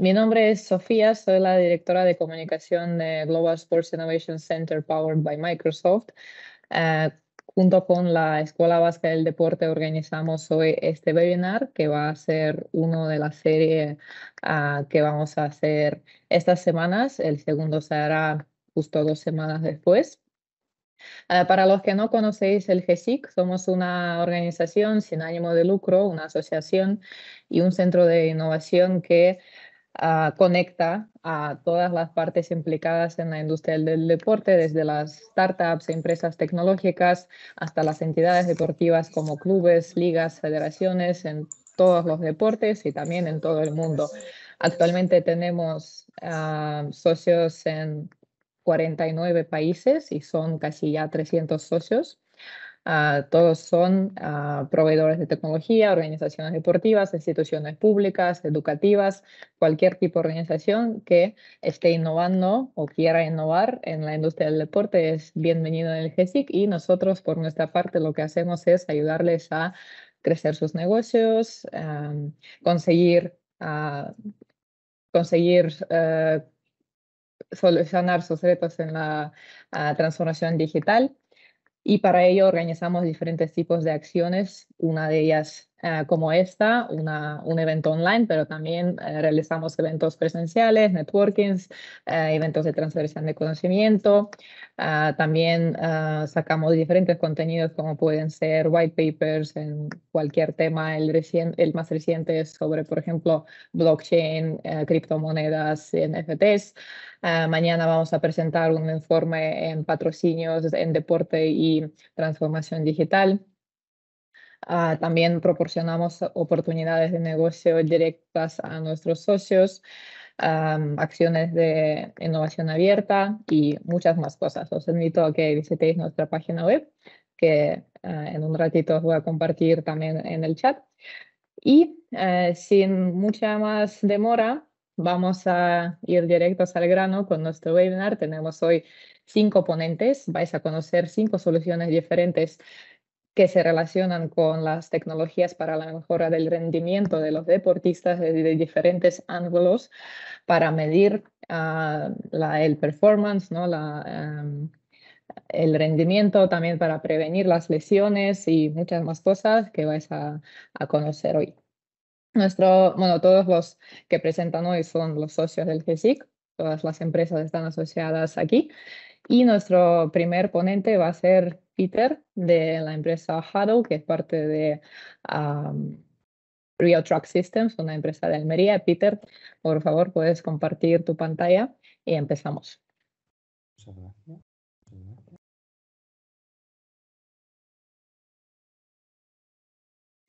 Mi nombre es Sofía, soy la directora de comunicación de Global Sports Innovation Center Powered by Microsoft. Eh, Junto con la Escuela Vasca del Deporte organizamos hoy este webinar que va a ser uno de la serie que vamos a hacer estas semanas. El segundo se hará justo 2 semanas después. Para los que no conocéis el GESIC, somos una organización sin ánimo de lucro, una asociación y un centro de innovación que conecta a todas las partes implicadas en la industria del deporte, desde las startups, empresas tecnológicas, hasta las entidades deportivas como clubes, ligas, federaciones, en todos los deportes y también en todo el mundo. Actualmente tenemos socios en 49 países y son casi ya 300 socios. Todos son proveedores de tecnología, organizaciones deportivas, instituciones públicas, educativas, cualquier tipo de organización que esté innovando o quiera innovar en la industria del deporte es bienvenido en el GESIC, y nosotros por nuestra parte lo que hacemos es ayudarles a crecer sus negocios, conseguir, conseguir solucionar sus retos en la transformación digital. Y para ello organizamos diferentes tipos de acciones, una de ellas como esta, un evento online, pero también realizamos eventos presenciales, networkings, eventos de transferencia de conocimiento. También sacamos diferentes contenidos como pueden ser white papers en cualquier tema. El más reciente es sobre, por ejemplo, blockchain, criptomonedas, NFTs. Mañana vamos a presentar un informe en patrocinios en deporte y transformación digital. También proporcionamos oportunidades de negocio directas a nuestros socios, acciones de innovación abierta y muchas más cosas. Os invito a que visitéis nuestra página web, que en un ratito os voy a compartir también en el chat. Y sin mucha más demora, vamos a ir directos al grano con nuestro webinar. Tenemos hoy 5 ponentes. Vais a conocer 5 soluciones diferentes que se relacionan con las tecnologías para la mejora del rendimiento de los deportistas desde diferentes ángulos para medir el performance, ¿no? El rendimiento, también para prevenir las lesiones y muchas más cosas que vais a conocer hoy. Todos los que presentan hoy son los socios del GESIC, todas las empresas están asociadas aquí. Y nuestro primer ponente va a ser Peter, de la empresa Huddle, que es parte de Real Truck Systems, una empresa de Almería. Peter, por favor, puedes compartir tu pantalla y empezamos. Muchas gracias.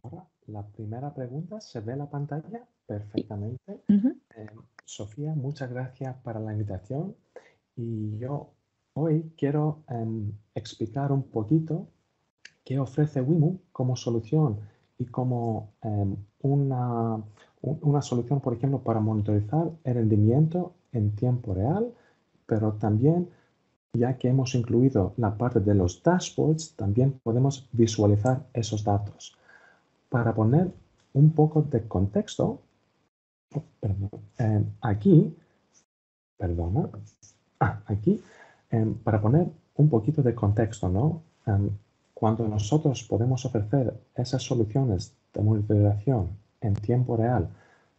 Ahora, la primera pregunta, ¿se ve la pantalla perfectamente? Sofía, muchas gracias para la invitación. Y yo hoy quiero explicar un poquito qué ofrece Wimu como solución y como una solución, por ejemplo, para monitorizar el rendimiento en tiempo real, pero también, ya que hemos incluido la parte de los dashboards, también podemos visualizar esos datos. Para poner un poco de contexto, aquí, para poner un poquito de contexto, ¿no? Cuando nosotros podemos ofrecer esas soluciones de monitorización en tiempo real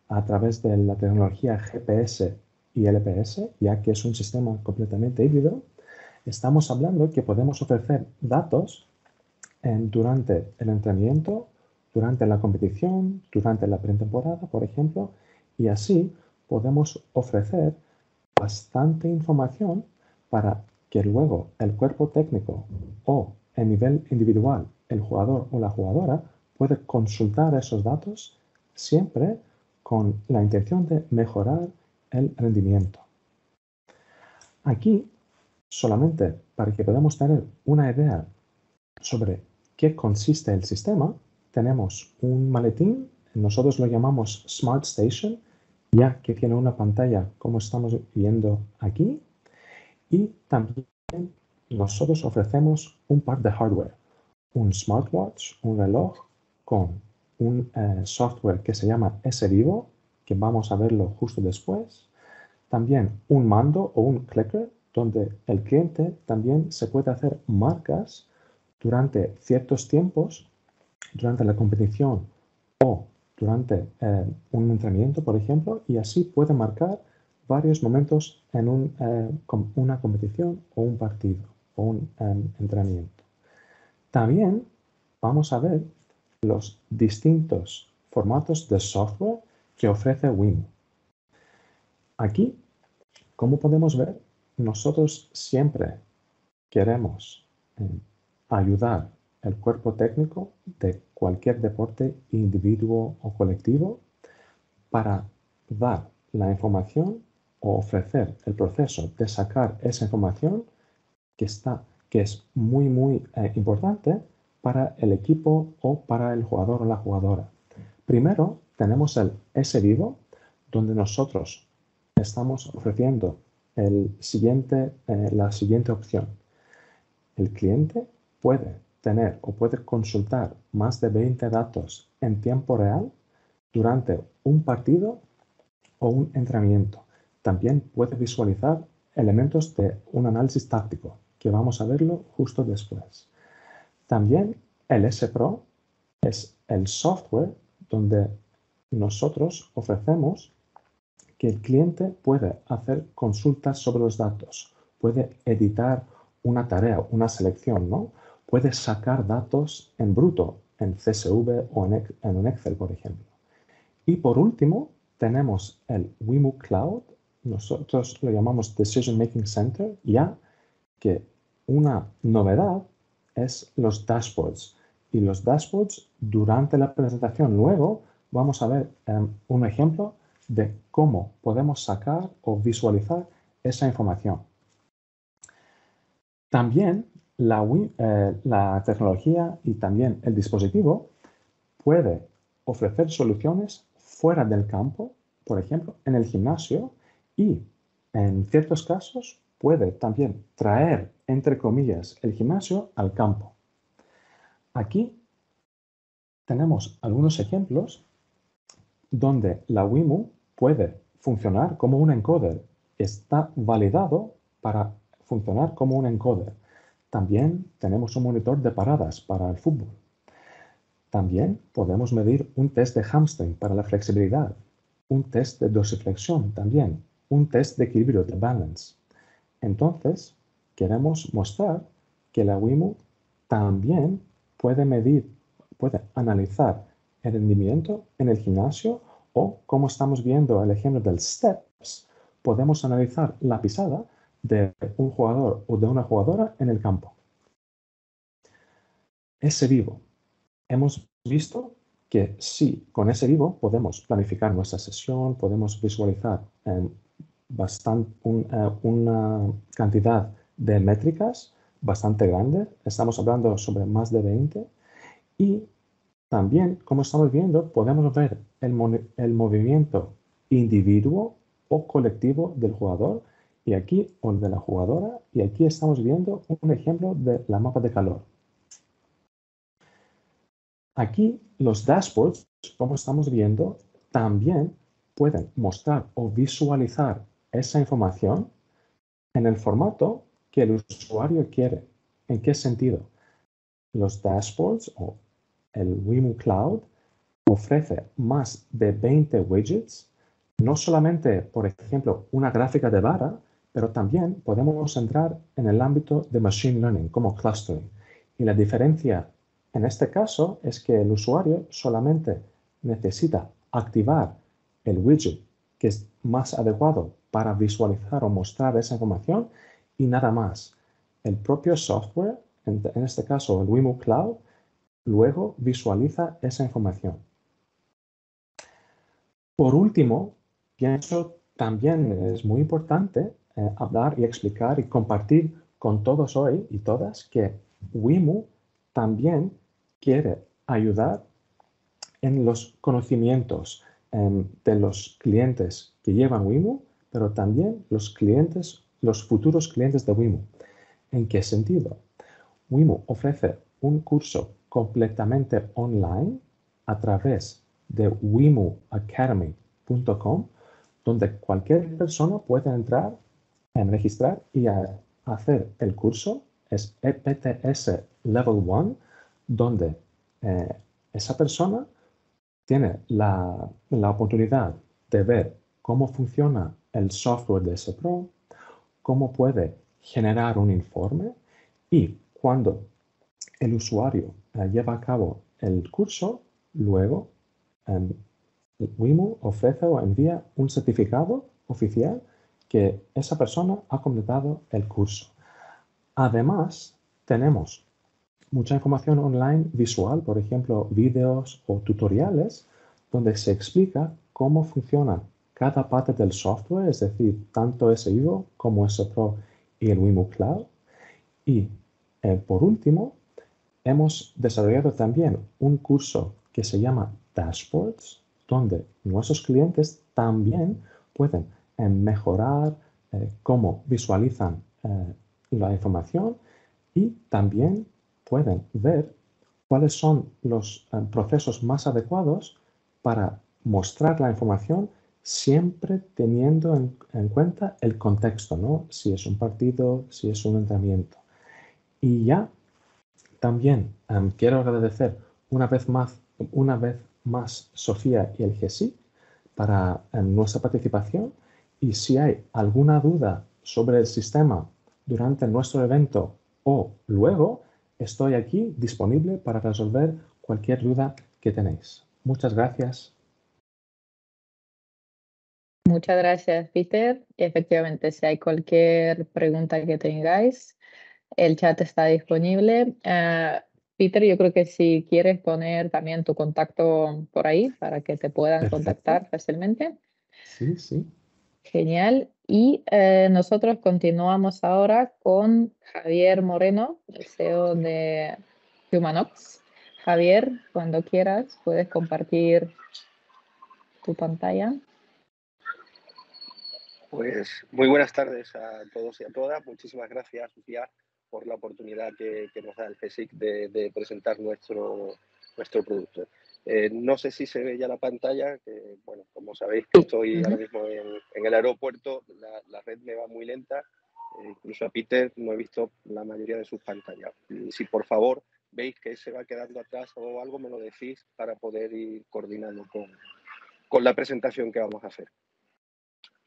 a través de la tecnología GPS y LPS, ya que es un sistema completamente híbrido, estamos hablando que podemos ofrecer datos durante el entrenamiento, durante la competición, durante la pretemporada, por ejemplo, y así podemos ofrecer bastante información para que luego el cuerpo técnico o a nivel individual el jugador o la jugadora puede consultar esos datos siempre con la intención de mejorar el rendimiento. Aquí, solamente para que podamos tener una idea sobre qué consiste el sistema, tenemos un maletín, nosotros lo llamamos Smart Station, ya que tiene una pantalla como estamos viendo aquí, y también nosotros ofrecemos un par de hardware, un smartwatch, un reloj con un software que se llama S-Vivo, que vamos a verlo justo después. También un mando o un clicker, donde el cliente también se puede hacer marcas durante ciertos tiempos, durante la competición o durante un entrenamiento, por ejemplo, y así puede marcar varios momentos en una competición o un partido o un entrenamiento. También vamos a ver los distintos formatos de software que ofrece Wimo. Aquí, como podemos ver, nosotros siempre queremos ayudar el cuerpo técnico de cualquier deporte individuo o colectivo para dar la información o ofrecer el proceso de sacar esa información que es muy, muy importante para el equipo o para el jugador o la jugadora. Primero tenemos el S-Vivo, donde nosotros estamos ofreciendo la siguiente opción. El cliente puede tener o puede consultar más de 20 datos en tiempo real durante un partido o un entrenamiento. También puede visualizar elementos de un análisis táctico, que vamos a verlo justo después. También el S-Pro es el software donde nosotros ofrecemos que el cliente puede hacer consultas sobre los datos, puede editar una tarea, una selección, ¿no? Puede sacar datos en bruto, en CSV o en un Excel, por ejemplo. Y por último, tenemos el Wimo Cloud, nosotros lo llamamos Decision Making Center, ya que una novedad es los dashboards. Y los dashboards, durante la presentación, luego vamos a ver un ejemplo de cómo podemos sacar o visualizar esa información. También la tecnología y también el dispositivo puede ofrecer soluciones fuera del campo, por ejemplo, en el gimnasio, y en ciertos casos puede también traer, entre comillas, el gimnasio al campo. Aquí tenemos algunos ejemplos donde la Wimo puede funcionar como un encoder. Está validado para funcionar como un encoder. También tenemos un monitor de paradas para el fútbol. También podemos medir un test de hamstring para la flexibilidad, un test de dorsiflexión también, un test de equilibrio, de balance. Entonces, queremos mostrar que la Wimo también puede medir, puede analizar el rendimiento en el gimnasio o, como estamos viendo el ejemplo del STEPS, podemos analizar la pisada de un jugador o de una jugadora en el campo. S-Vivo. Hemos visto que sí, con S-Vivo podemos planificar nuestra sesión, podemos visualizar una cantidad de métricas bastante grande. Estamos hablando sobre más de 20. Y también, como estamos viendo, podemos ver el movimiento individuo o colectivo del jugador y aquí, o de la jugadora, y aquí estamos viendo un ejemplo de la mapa de calor. Aquí los dashboards, como estamos viendo, también pueden mostrar o visualizar esa información en el formato que el usuario quiere. ¿En qué sentido? Los dashboards o el Wimo Cloud ofrece más de 20 widgets, no solamente, por ejemplo, una gráfica de barra, pero también podemos entrar en el ámbito de Machine Learning, como clustering. Y la diferencia en este caso es que el usuario solamente necesita activar el widget que es más adecuado para visualizar o mostrar esa información y nada más. El propio software, en este caso el Wimo Cloud, luego visualiza esa información. Por último, pienso también es muy importante hablar y explicar y compartir con todos hoy y todas que Wimo también quiere ayudar en los conocimientos de los clientes que llevan Wimo, pero también los futuros clientes de Wimo. ¿En qué sentido? Wimo ofrece un curso completamente online a través de Wimo Academy epts.com, donde cualquier persona puede entrar, registrar y hacer el curso. Es EPTS Level 1, donde esa persona tiene la oportunidad de ver cómo funciona el software de SEPRO, cómo puede generar un informe, y cuando el usuario lleva a cabo el curso, luego Wimu ofrece o envía un certificado oficial que esa persona ha completado el curso. Además, tenemos mucha información online visual, por ejemplo, vídeos o tutoriales, donde se explica cómo funciona cada parte del software, es decir, tanto SEO como SEPRO y el Wimu Cloud. Y por último, hemos desarrollado también un curso que se llama Dashboards, donde nuestros clientes también pueden mejorar cómo visualizan la información, y también pueden ver cuáles son los procesos más adecuados para mostrar la información, siempre teniendo en cuenta el contexto, ¿no? Si es un partido, si es un entrenamiento. Y ya también quiero agradecer una vez más Sofía y el GESIC para nuestra participación, y si hay alguna duda sobre el sistema durante nuestro evento o luego, estoy aquí disponible para resolver cualquier duda que tenéis. Muchas gracias. Muchas gracias, Peter. Efectivamente, si hay cualquier pregunta que tengáis, el chat está disponible. Peter, yo creo que si quieres poner también tu contacto por ahí para que te puedan Perfecto. contactar fácilmente. Sí, sí. Genial. Y nosotros continuamos ahora con Javier Moreno, el CEO de Humanox. Javier, cuando quieras, puedes compartir tu pantalla. Pues muy buenas tardes a todos y a todas. Muchísimas gracias, Sofía, por la oportunidad que nos da el GESIC de presentar nuestro producto. No sé si se ve ya la pantalla, que bueno, como sabéis que estoy ahora mismo en el aeropuerto, la red me va muy lenta, incluso a Peter no he visto la mayoría de sus pantallas. Si por favor veis que se va quedando atrás o algo, me lo decís para poder ir coordinando con la presentación que vamos a hacer.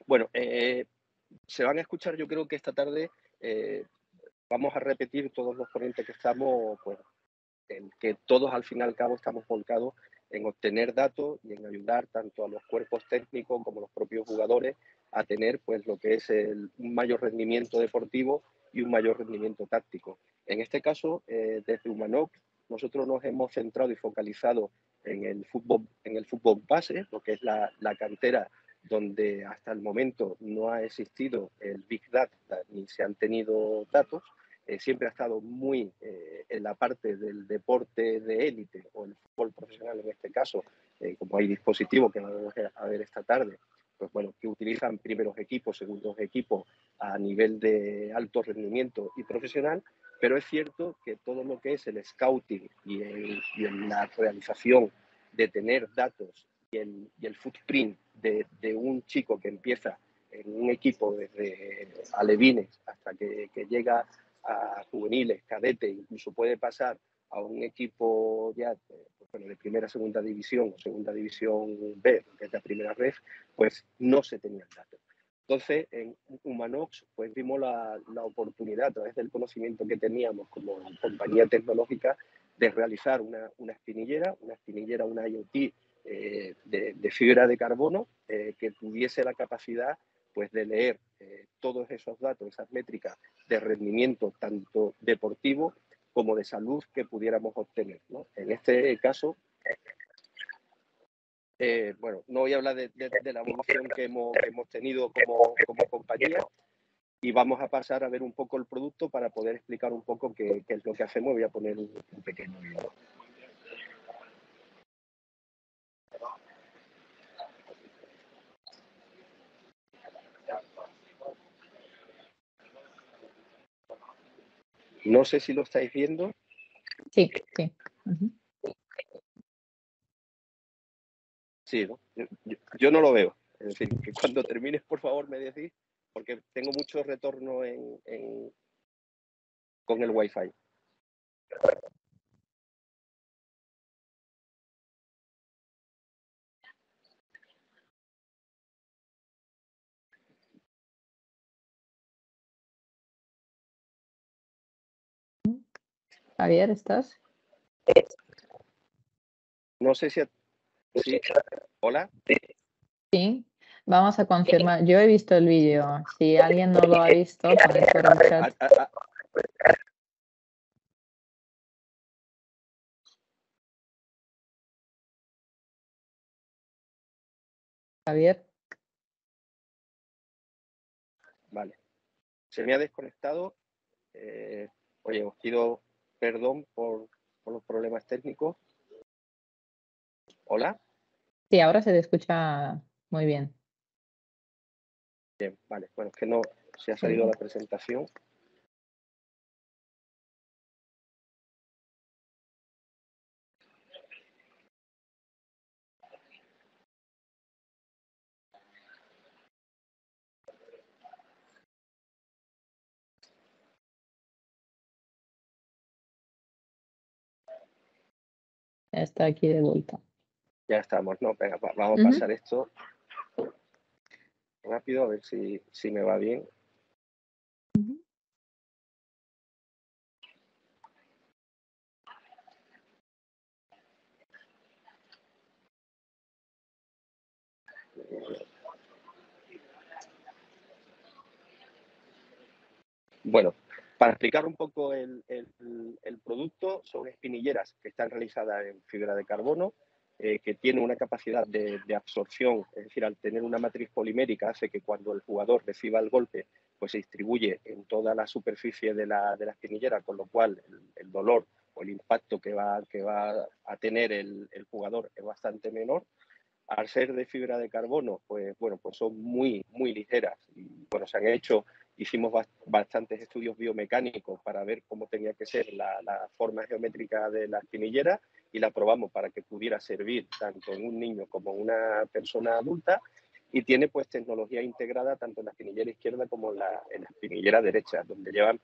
Bueno, se van a escuchar, yo creo que esta tarde vamos a repetir todos los ponentes que estamos, pues, en que todos al fin y al cabo estamos volcados en obtener datos y en ayudar tanto a los cuerpos técnicos como a los propios jugadores a tener pues lo que es un mayor rendimiento deportivo y un mayor rendimiento táctico. En este caso, desde Humanox, nosotros nos hemos centrado y focalizado en el fútbol base, lo que es la cantera, donde hasta el momento no ha existido el Big Data ni se han tenido datos. Siempre ha estado muy en la parte del deporte de élite o el fútbol profesional en este caso, como hay dispositivos que vamos a ver esta tarde, pues bueno, que utilizan primeros equipos, segundos equipos a nivel de alto rendimiento y profesional, pero es cierto que todo lo que es el scouting y en la realización de tener datos y el footprint de un chico que empieza en un equipo desde alevines hasta que llega a juveniles, cadetes, incluso puede pasar a un equipo ya de primera, segunda división o segunda división B, que es la primera red, pues no se tenían datos. Entonces, en Humanox, pues vimos la oportunidad, a través del conocimiento que teníamos como compañía tecnológica, de realizar una espinillera, una IoT de fibra de carbono que tuviese la capacidad pues, de leer todos esos datos, esas métricas de rendimiento tanto deportivo como de salud que pudiéramos obtener, ¿no? En este caso, bueno, no voy a hablar de la evolución que hemos tenido como compañía, y vamos a pasar a ver un poco el producto para poder explicar un poco qué es lo que hacemos. Voy a poner un pequeño video. No sé si lo estáis viendo. Sí, sí. Uh-huh. Sí, ¿no? Yo no lo veo. Es decir, que cuando termines, por favor, me decís, porque tengo mucho retorno con el Wi-Fi. Javier, ¿estás? No sé si... Sí. ¿Hola? Sí. Vamos a confirmar. Yo he visto el vídeo. Si alguien no lo ha visto, ponéis por el chat. Javier. Vale. Se me ha desconectado. Oye, os pido perdón por los problemas técnicos. ¿Hola? Sí, ahora se te escucha muy bien. Bien, vale. Bueno, es que no se ha salido la presentación. Está aquí de vuelta. Ya estamos, ¿no? Venga, vamos a pasar esto rápido, a ver si me va bien. Bueno, para explicar un poco el producto, son espinilleras que están realizadas en fibra de carbono, que tiene una capacidad de absorción, es decir, al tener una matriz polimérica hace que cuando el jugador reciba el golpe, pues se distribuye en toda la superficie de la espinillera, con lo cual el dolor o el impacto que va a tener el jugador es bastante menor. Al ser de fibra de carbono, pues bueno, pues son muy ligeras. Y bueno, hicimos bastantes estudios biomecánicos para ver cómo tenía que ser la forma geométrica de la espinillera y la probamos para que pudiera servir tanto en un niño como en una persona adulta. Y tiene pues tecnología integrada tanto en la espinillera izquierda como en la espinillera derecha, donde llevan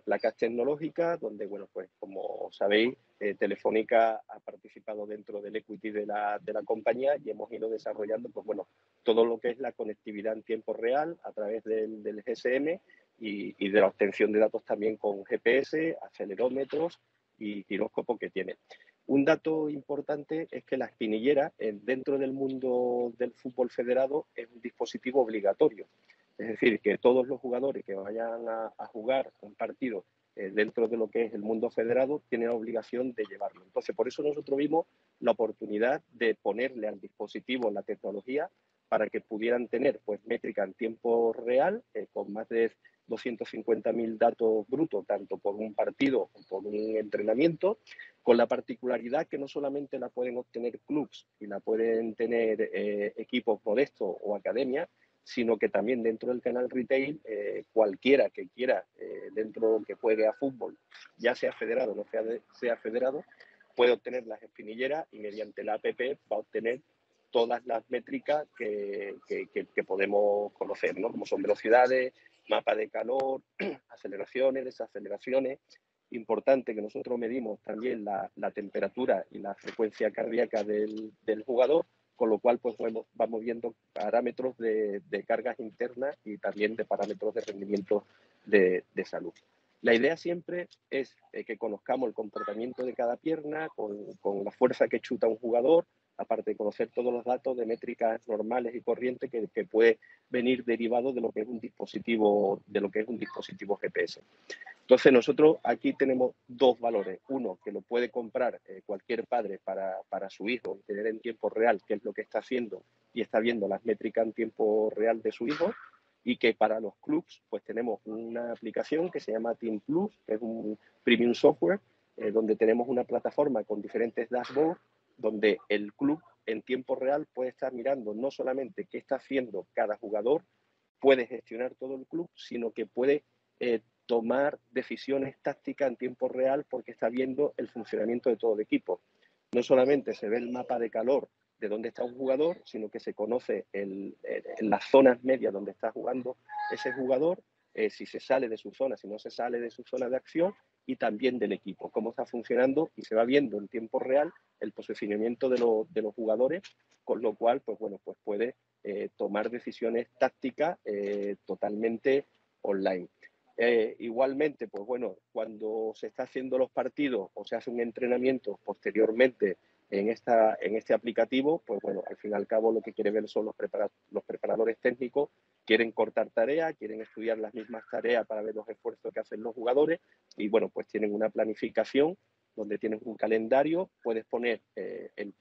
placas tecnológicas, donde, bueno, pues como sabéis, Telefónica ha participado dentro del equity de la compañía y hemos ido desarrollando, pues bueno, todo lo que es la conectividad en tiempo real a través del GSM y de la obtención de datos también con GPS, acelerómetros y giróscopo que tiene. Un dato importante es que la espinillera, dentro del mundo del fútbol federado, es un dispositivo obligatorio. Es decir, que todos los jugadores que vayan a jugar un partido dentro de lo que es el mundo federado tienen la obligación de llevarlo. Entonces, por eso nosotros vimos la oportunidad de ponerle al dispositivo la tecnología para que pudieran tener pues métrica en tiempo real con más de 250.000 datos brutos, tanto por un partido como por un entrenamiento, con la particularidad que no solamente la pueden obtener clubs y la pueden tener equipos modestos o academias, sino que también dentro del canal retail, cualquiera que quiera, dentro que juegue a fútbol, ya sea federado o no sea federado, puede obtener las espinilleras y mediante la app va a obtener todas las métricas que podemos conocer, ¿no? Como son velocidades, mapa de calor, aceleraciones, desaceleraciones. Importante que nosotros medimos también la temperatura y la frecuencia cardíaca del jugador, con lo cual pues vamos viendo parámetros de cargas internas y también de parámetros de rendimiento de salud. La idea siempre es que conozcamos el comportamiento de cada pierna, con la fuerza que chuta un jugador, aparte de conocer todos los datos de métricas normales y corrientes que puede venir derivado de lo que es un dispositivo GPS. Entonces nosotros aquí tenemos dos valores. Uno, que lo puede comprar cualquier padre para su hijo y tener en tiempo real qué es lo que está haciendo y está viendo las métricas en tiempo real de su hijo. Y que para los clubs pues tenemos una aplicación que se llama Team Plus, que es un premium software, donde tenemos una plataforma con diferentes dashboards, donde el club en tiempo real puede estar mirando no solamente qué está haciendo cada jugador, puede gestionar todo el club, sino que puede tomar decisiones tácticas en tiempo real porque está viendo el funcionamiento de todo el equipo. No solamente se ve el mapa de calor de dónde está un jugador, sino que se conoce las zonas medias donde está jugando ese jugador, si se sale de su zona, si no se sale de su zona de acción, y también del equipo, cómo está funcionando, y se va viendo en tiempo real el posicionamiento de los jugadores, con lo cual pues bueno, pues puede tomar decisiones tácticas totalmente online. Igualmente, pues bueno, cuando se está haciendo los partidos o se hace un entrenamiento posteriormente en este aplicativo, pues bueno, al fin y al cabo lo que quiere ver son los preparadores técnicos, quieren cortar tareas, quieren estudiar las mismas tareas para ver los esfuerzos que hacen los jugadores, y bueno, pues tienen una planificación donde tienes un calendario, puedes poner en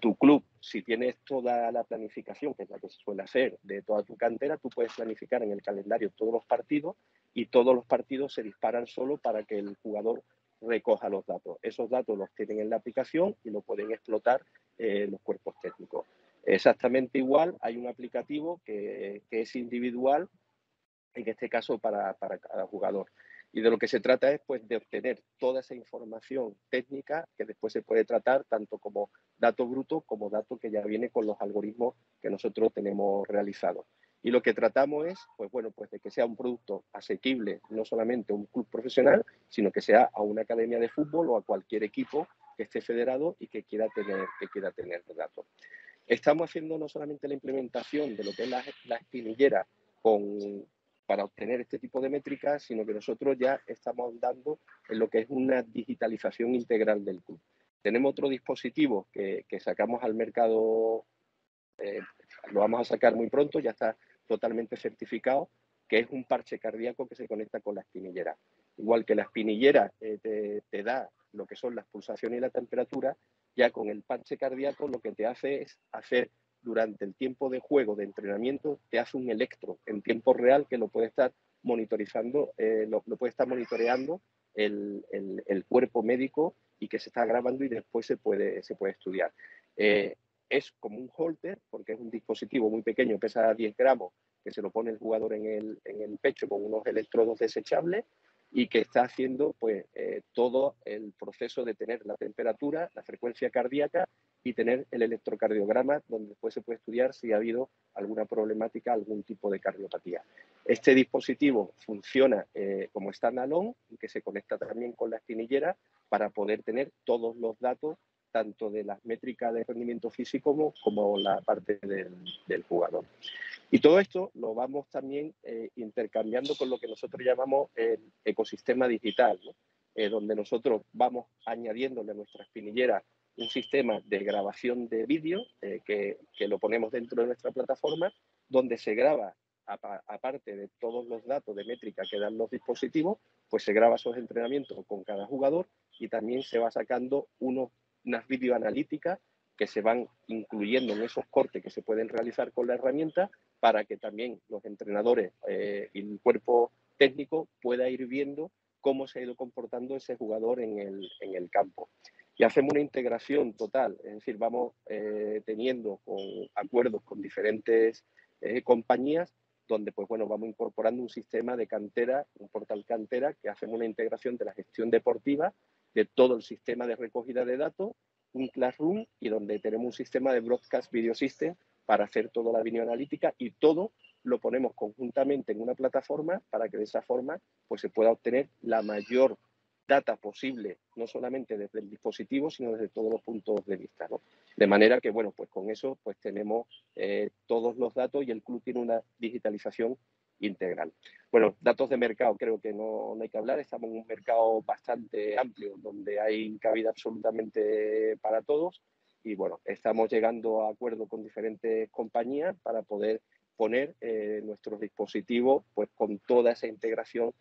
tu club, si tienes toda la planificación, que es la que se suele hacer de toda tu cantera, tú puedes planificar en el calendario todos los partidos, y todos los partidos se disparan solo para que el jugador recoja los datos. Esos datos los tienen en la aplicación y lo pueden explotar los cuerpos técnicos. Exactamente igual, hay un aplicativo que es individual, en este caso para cada jugador. Y de lo que se trata es pues de obtener toda esa información técnica que después se puede tratar tanto como dato bruto como dato que ya viene con los algoritmos que nosotros tenemos realizados. Y lo que tratamos es, pues bueno, pues de que sea un producto asequible, no solamente a un club profesional, sino que sea a una academia de fútbol o a cualquier equipo que esté federado y que quiera tener datos. Estamos haciendo no solamente la implementación de lo que es la espinillera para obtener este tipo de métricas, sino que nosotros ya estamos dando en lo que es una digitalización integral del club. Tenemos otro dispositivo que sacamos al mercado, lo vamos a sacar muy pronto, ya está totalmente certificado, que es un parche cardíaco que se conecta con la espinillera. Igual que la espinillera te da lo que son las pulsaciones y la temperatura, ya con el parche cardíaco lo que te hace es hacer durante el tiempo de juego, de entrenamiento, te hace un electro en tiempo real que lo puede estar monitorizando, lo puede estar monitoreando el cuerpo médico, y que se está grabando y después se puede estudiar. Es como un holter, porque es un dispositivo muy pequeño, pesa 10 gramos, que se lo pone el jugador en el pecho con unos electrodos desechables, y que está haciendo pues todo el proceso de tener la temperatura, la frecuencia cardíaca y tener el electrocardiograma, donde después se puede estudiar si ha habido alguna problemática, algún tipo de cardiopatía. Este dispositivo funciona como standalone, y que se conecta también con la espinillera para poder tener todos los datos, tanto de las métricas de rendimiento físico como la parte del jugador. Y todo esto lo vamos también intercambiando con lo que nosotros llamamos el ecosistema digital, ¿no? Donde nosotros vamos añadiéndole a nuestra espinillera un sistema de grabación de vídeo que lo ponemos dentro de nuestra plataforma, donde se graba, aparte de todos los datos de métrica que dan los dispositivos, pues se graba esos entrenamientos con cada jugador, y también se va sacando unas videoanalíticas que se van incluyendo en esos cortes que se pueden realizar con la herramienta, para que también los entrenadores y el cuerpo técnico pueda ir viendo cómo se ha ido comportando ese jugador en el campo. Y hacemos una integración total, es decir, vamos teniendo acuerdos con diferentes compañías, donde pues bueno, vamos incorporando un sistema de cantera, un portal cantera, que hacemos una integración de la gestión deportiva, de todo el sistema de recogida de datos, un Classroom, y donde tenemos un sistema de Broadcast Video System para hacer toda la videoanalítica, y todo lo ponemos conjuntamente en una plataforma para que de esa forma pues se pueda obtener la mayor data posible, no solamente desde el dispositivo, sino desde todos los puntos de vista, ¿no? De manera que, bueno, pues con eso pues tenemos todos los datos, y el club tiene una digitalización integral. Bueno, datos de mercado creo que no hay que hablar, estamos en un mercado bastante amplio, donde hay cabida absolutamente para todos, y bueno, estamos llegando a acuerdos con diferentes compañías para poder poner nuestros dispositivos pues con toda esa integración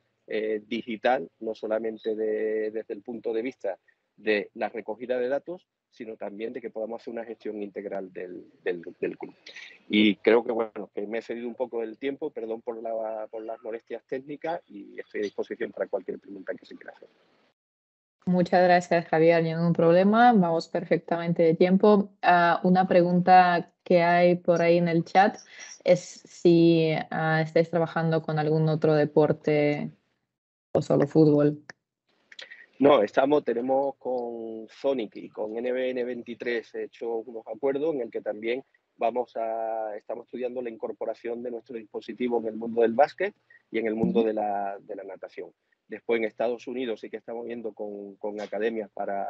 digital, no solamente desde el punto de vista de la recogida de datos, sino también de que podamos hacer una gestión integral del club. Y creo que, bueno, que me he cedido un poco del tiempo, perdón por las molestias técnicas, y estoy a disposición para cualquier pregunta que se quiera hacer. Muchas gracias, Javier. Ningún problema. Vamos perfectamente de tiempo. Una pregunta que hay por ahí en el chat es si estáis trabajando con algún otro deporte o solo fútbol. No, tenemos con Sonic y con NBN23 hecho unos acuerdos en el que también estamos estudiando la incorporación de nuestro dispositivo en el mundo del básquet y en el mundo Ujú. de la natación. Después en Estados Unidos sí que estamos viendo con academias para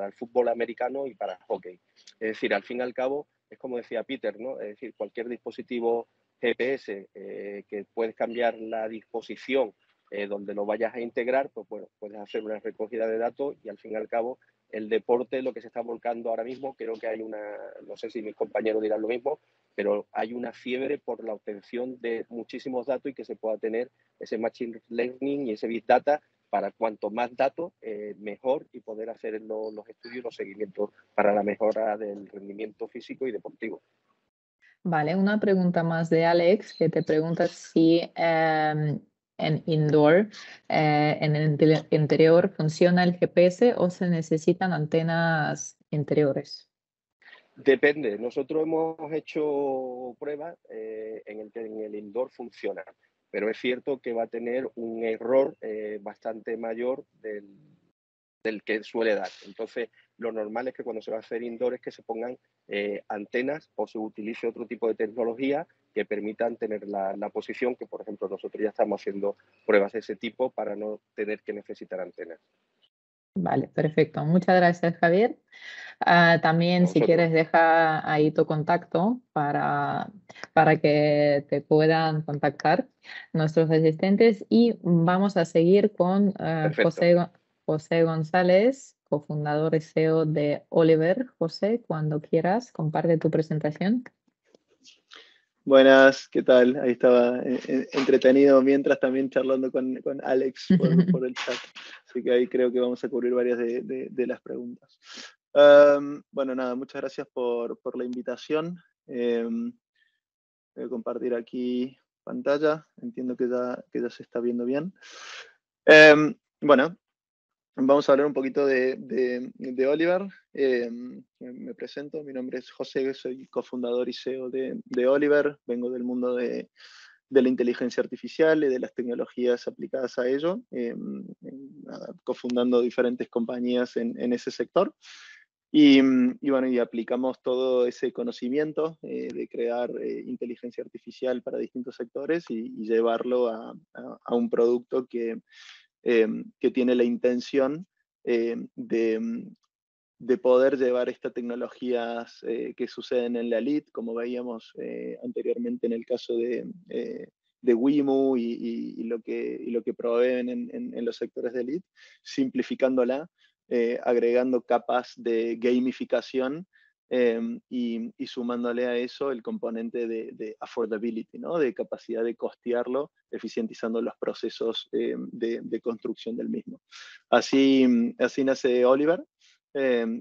el fútbol americano y para el hockey. Es decir, al fin y al cabo, es como decía Peter, ¿no? Es decir, cualquier dispositivo GPS que puedes cambiar la disposición donde lo vayas a integrar, pues bueno, puedes hacer una recogida de datos y al fin y al cabo el deporte, lo que se está volcando ahora mismo, creo que hay no sé si mis compañeros dirán lo mismo, pero hay una fiebre por la obtención de muchísimos datos y que se pueda tener ese machine learning y ese big data para cuanto más datos, mejor y poder hacer los estudios y los seguimientos para la mejora del rendimiento físico y deportivo. Vale, una pregunta más de Alex que te pregunta si en indoor, en el interior, funciona el GPS o se necesitan antenas interiores. Depende, nosotros hemos hecho pruebas en el que en el indoor funciona, pero es cierto que va a tener un error bastante mayor del que suele dar. Entonces, lo normal es que cuando se va a hacer indoor es que se pongan antenas o se utilice otro tipo de tecnología que permitan tener la posición, que por ejemplo nosotros ya estamos haciendo pruebas de ese tipo para no tener que necesitar antenas. Vale, perfecto. Muchas gracias, Javier. A También, si vosotros. quieres, deja ahí tu contacto para que te puedan contactar nuestros asistentes. Y vamos a seguir con Perfecto. José González, cofundador y CEO de Oliver. José, cuando quieras, comparte tu presentación. Buenas, ¿qué tal? Ahí estaba entretenido mientras también charlando con Alex por el chat. Así que ahí creo que vamos a cubrir varias de las preguntas. Bueno, nada, muchas gracias por la invitación. Voy a compartir aquí pantalla. Entiendo que ya se está viendo bien. Bueno, vamos a hablar un poquito de Oliver. Me presento, mi nombre es José, soy cofundador y CEO de Oliver. Vengo del mundo de la inteligencia artificial y de las tecnologías aplicadas a ello, cofundando diferentes compañías en ese sector. Y bueno, y aplicamos todo ese conocimiento de crear inteligencia artificial para distintos sectores y llevarlo a un producto que tiene la intención de poder llevar estas tecnologías que suceden en la elite, como veíamos anteriormente en el caso de Wemu y lo que proveen en los sectores de elite, simplificándola, agregando capas de gamificación y sumándole a eso el componente de affordability, ¿no? De capacidad de costearlo, eficientizando los procesos de construcción del mismo. Así nace Oliver,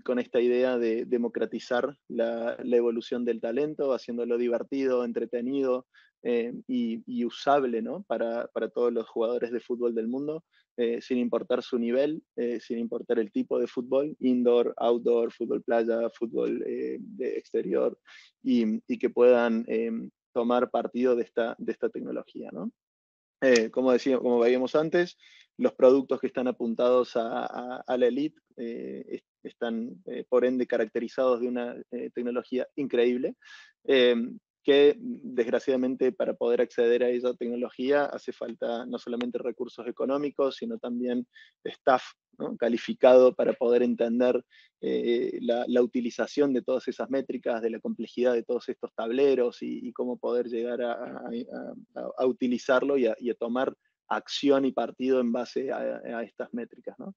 con esta idea de democratizar la evolución del talento, haciéndolo divertido, entretenido y usable, ¿no? para todos los jugadores de fútbol del mundo, sin importar su nivel, sin importar el tipo de fútbol, indoor, outdoor, fútbol playa, fútbol de exterior, y que puedan tomar partido de esta tecnología, ¿no? Como veíamos antes, los productos que están apuntados a la elite están por ende caracterizados de una tecnología increíble, que desgraciadamente para poder acceder a esa tecnología hace falta no solamente recursos económicos, sino también staff, ¿no? Calificado para poder entender la utilización de todas esas métricas, de la complejidad de todos estos tableros y cómo poder llegar a utilizarlo y a tomar acción y partido en base a estas métricas, ¿no?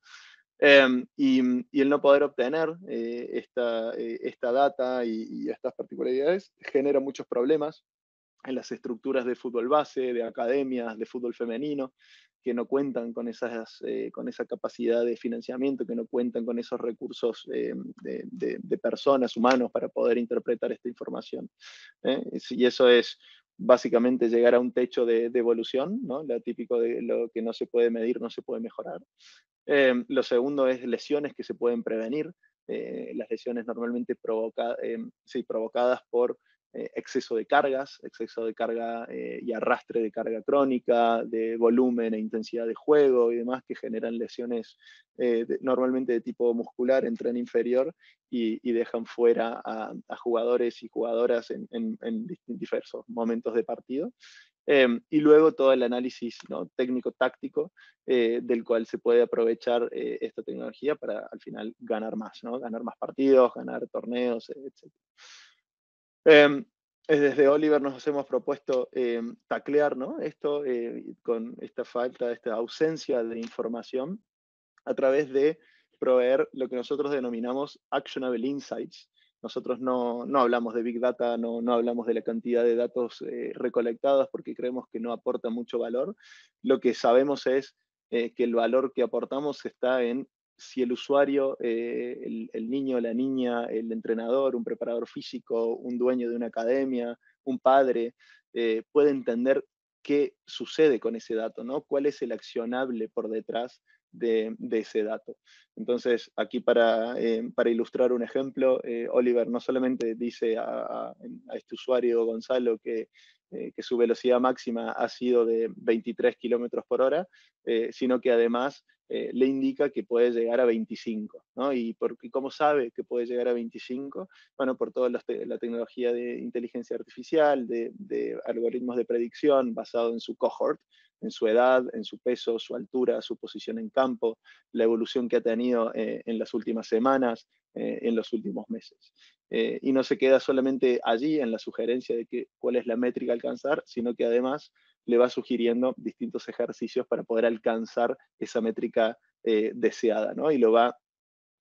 Y el no poder obtener esta data y estas particularidades genera muchos problemas en las estructuras de fútbol base, de academias, de fútbol femenino, que no cuentan con esa capacidad de financiamiento, que no cuentan con esos recursos de personas, humanos, para poder interpretar esta información. Y eso es básicamente llegar a un techo de evolución, ¿no? Lo típico de lo que no se puede medir, no se puede mejorar. Lo segundo es lesiones que se pueden prevenir. Las lesiones normalmente provocadas por exceso de cargas, y arrastre de carga crónica, de volumen e intensidad de juego y demás, que generan lesiones normalmente de tipo muscular en tren inferior y dejan fuera a jugadores y jugadoras en diversos momentos de partido. Y luego todo el análisis, ¿no?, técnico-táctico, del cual se puede aprovechar esta tecnología para al final ganar más, ¿no? Ganar más partidos, ganar torneos, etc. Desde Oliver nos hemos propuesto taclear, ¿no?, esto con esta falta, esta ausencia de información a través de proveer lo que nosotros denominamos actionable insights. Nosotros no hablamos de Big Data, no hablamos de la cantidad de datos recolectados porque creemos que no aporta mucho valor. Lo que sabemos es que el valor que aportamos está en si el usuario, el niño, la niña, el entrenador, un preparador físico, un dueño de una academia, un padre, puede entender qué sucede con ese dato, ¿no? ¿Cuál es el accionable por detrás de ese dato? Entonces, aquí para ilustrar un ejemplo, Oliver no solamente dice a este usuario, Gonzalo, que su velocidad máxima ha sido de 23 kilómetros por hora, sino que además le indica que puede llegar a 25, ¿no? ¿Y cómo sabe que puede llegar a 25? Bueno, por toda la tecnología de inteligencia artificial, de algoritmos de predicción basado en su cohort, en su edad, en su peso, su altura, su posición en campo, la evolución que ha tenido en las últimas semanas, en los últimos meses. Y no se queda solamente allí en la sugerencia de cuál es la métrica a alcanzar, sino que además le va sugiriendo distintos ejercicios para poder alcanzar esa métrica deseada, ¿no? Y lo va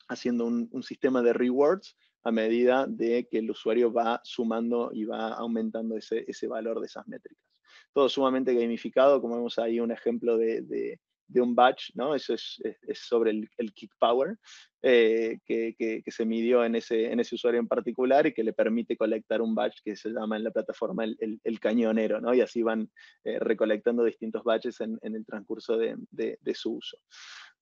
haciendo un sistema de rewards a medida de que el usuario va sumando y va aumentando ese valor de esas métricas. Todo sumamente gamificado, como vemos ahí un ejemplo de un badge, ¿no? Eso es sobre el kick power, que se midió en ese usuario en particular y que le permite colectar un badge que se llama en la plataforma el cañonero, ¿no? Y así van recolectando distintos badges en el transcurso de su uso.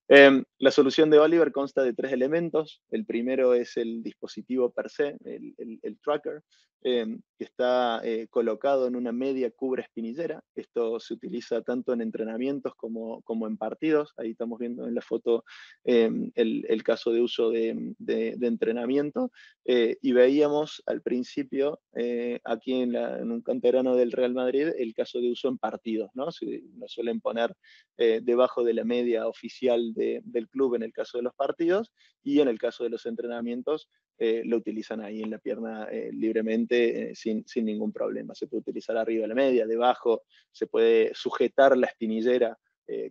La solución de Oliver consta de 3 elementos. El primero es el dispositivo per se, el tracker, que está colocado en una media cubre-espinillera. Esto se utiliza tanto en entrenamientos como en partidos. Ahí estamos viendo en la foto el caso de uso de entrenamiento. Y veíamos al principio, aquí en un canterano del Real Madrid, el caso de uso en partidos, ¿no? Lo suelen poner debajo de la media oficial del club en el caso de los partidos, y en el caso de los entrenamientos lo utilizan ahí en la pierna libremente sin ningún problema. Se puede utilizar arriba de la media, debajo, se puede sujetar la espinillera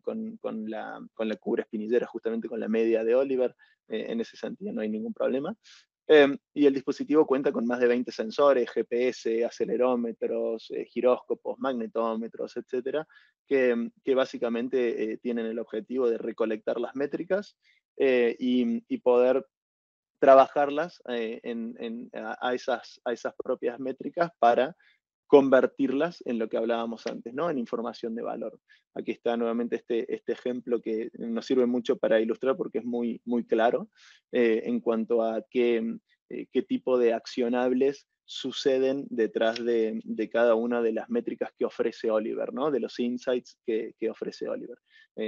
con la cubre espinillera, justamente con la media de Oliver. En ese sentido no hay ningún problema. Y el dispositivo cuenta con más de 20 sensores, GPS, acelerómetros, giróscopos, magnetómetros, etcétera, que básicamente tienen el objetivo de recolectar las métricas y poder trabajarlas a esas propias métricas para convertirlas en lo que hablábamos antes, ¿no? En información de valor. Aquí está nuevamente este ejemplo que nos sirve mucho para ilustrar porque es muy, muy claro en cuanto a qué tipo de accionables suceden detrás de cada una de las métricas que ofrece Oliver, ¿no? De los insights que ofrece Oliver.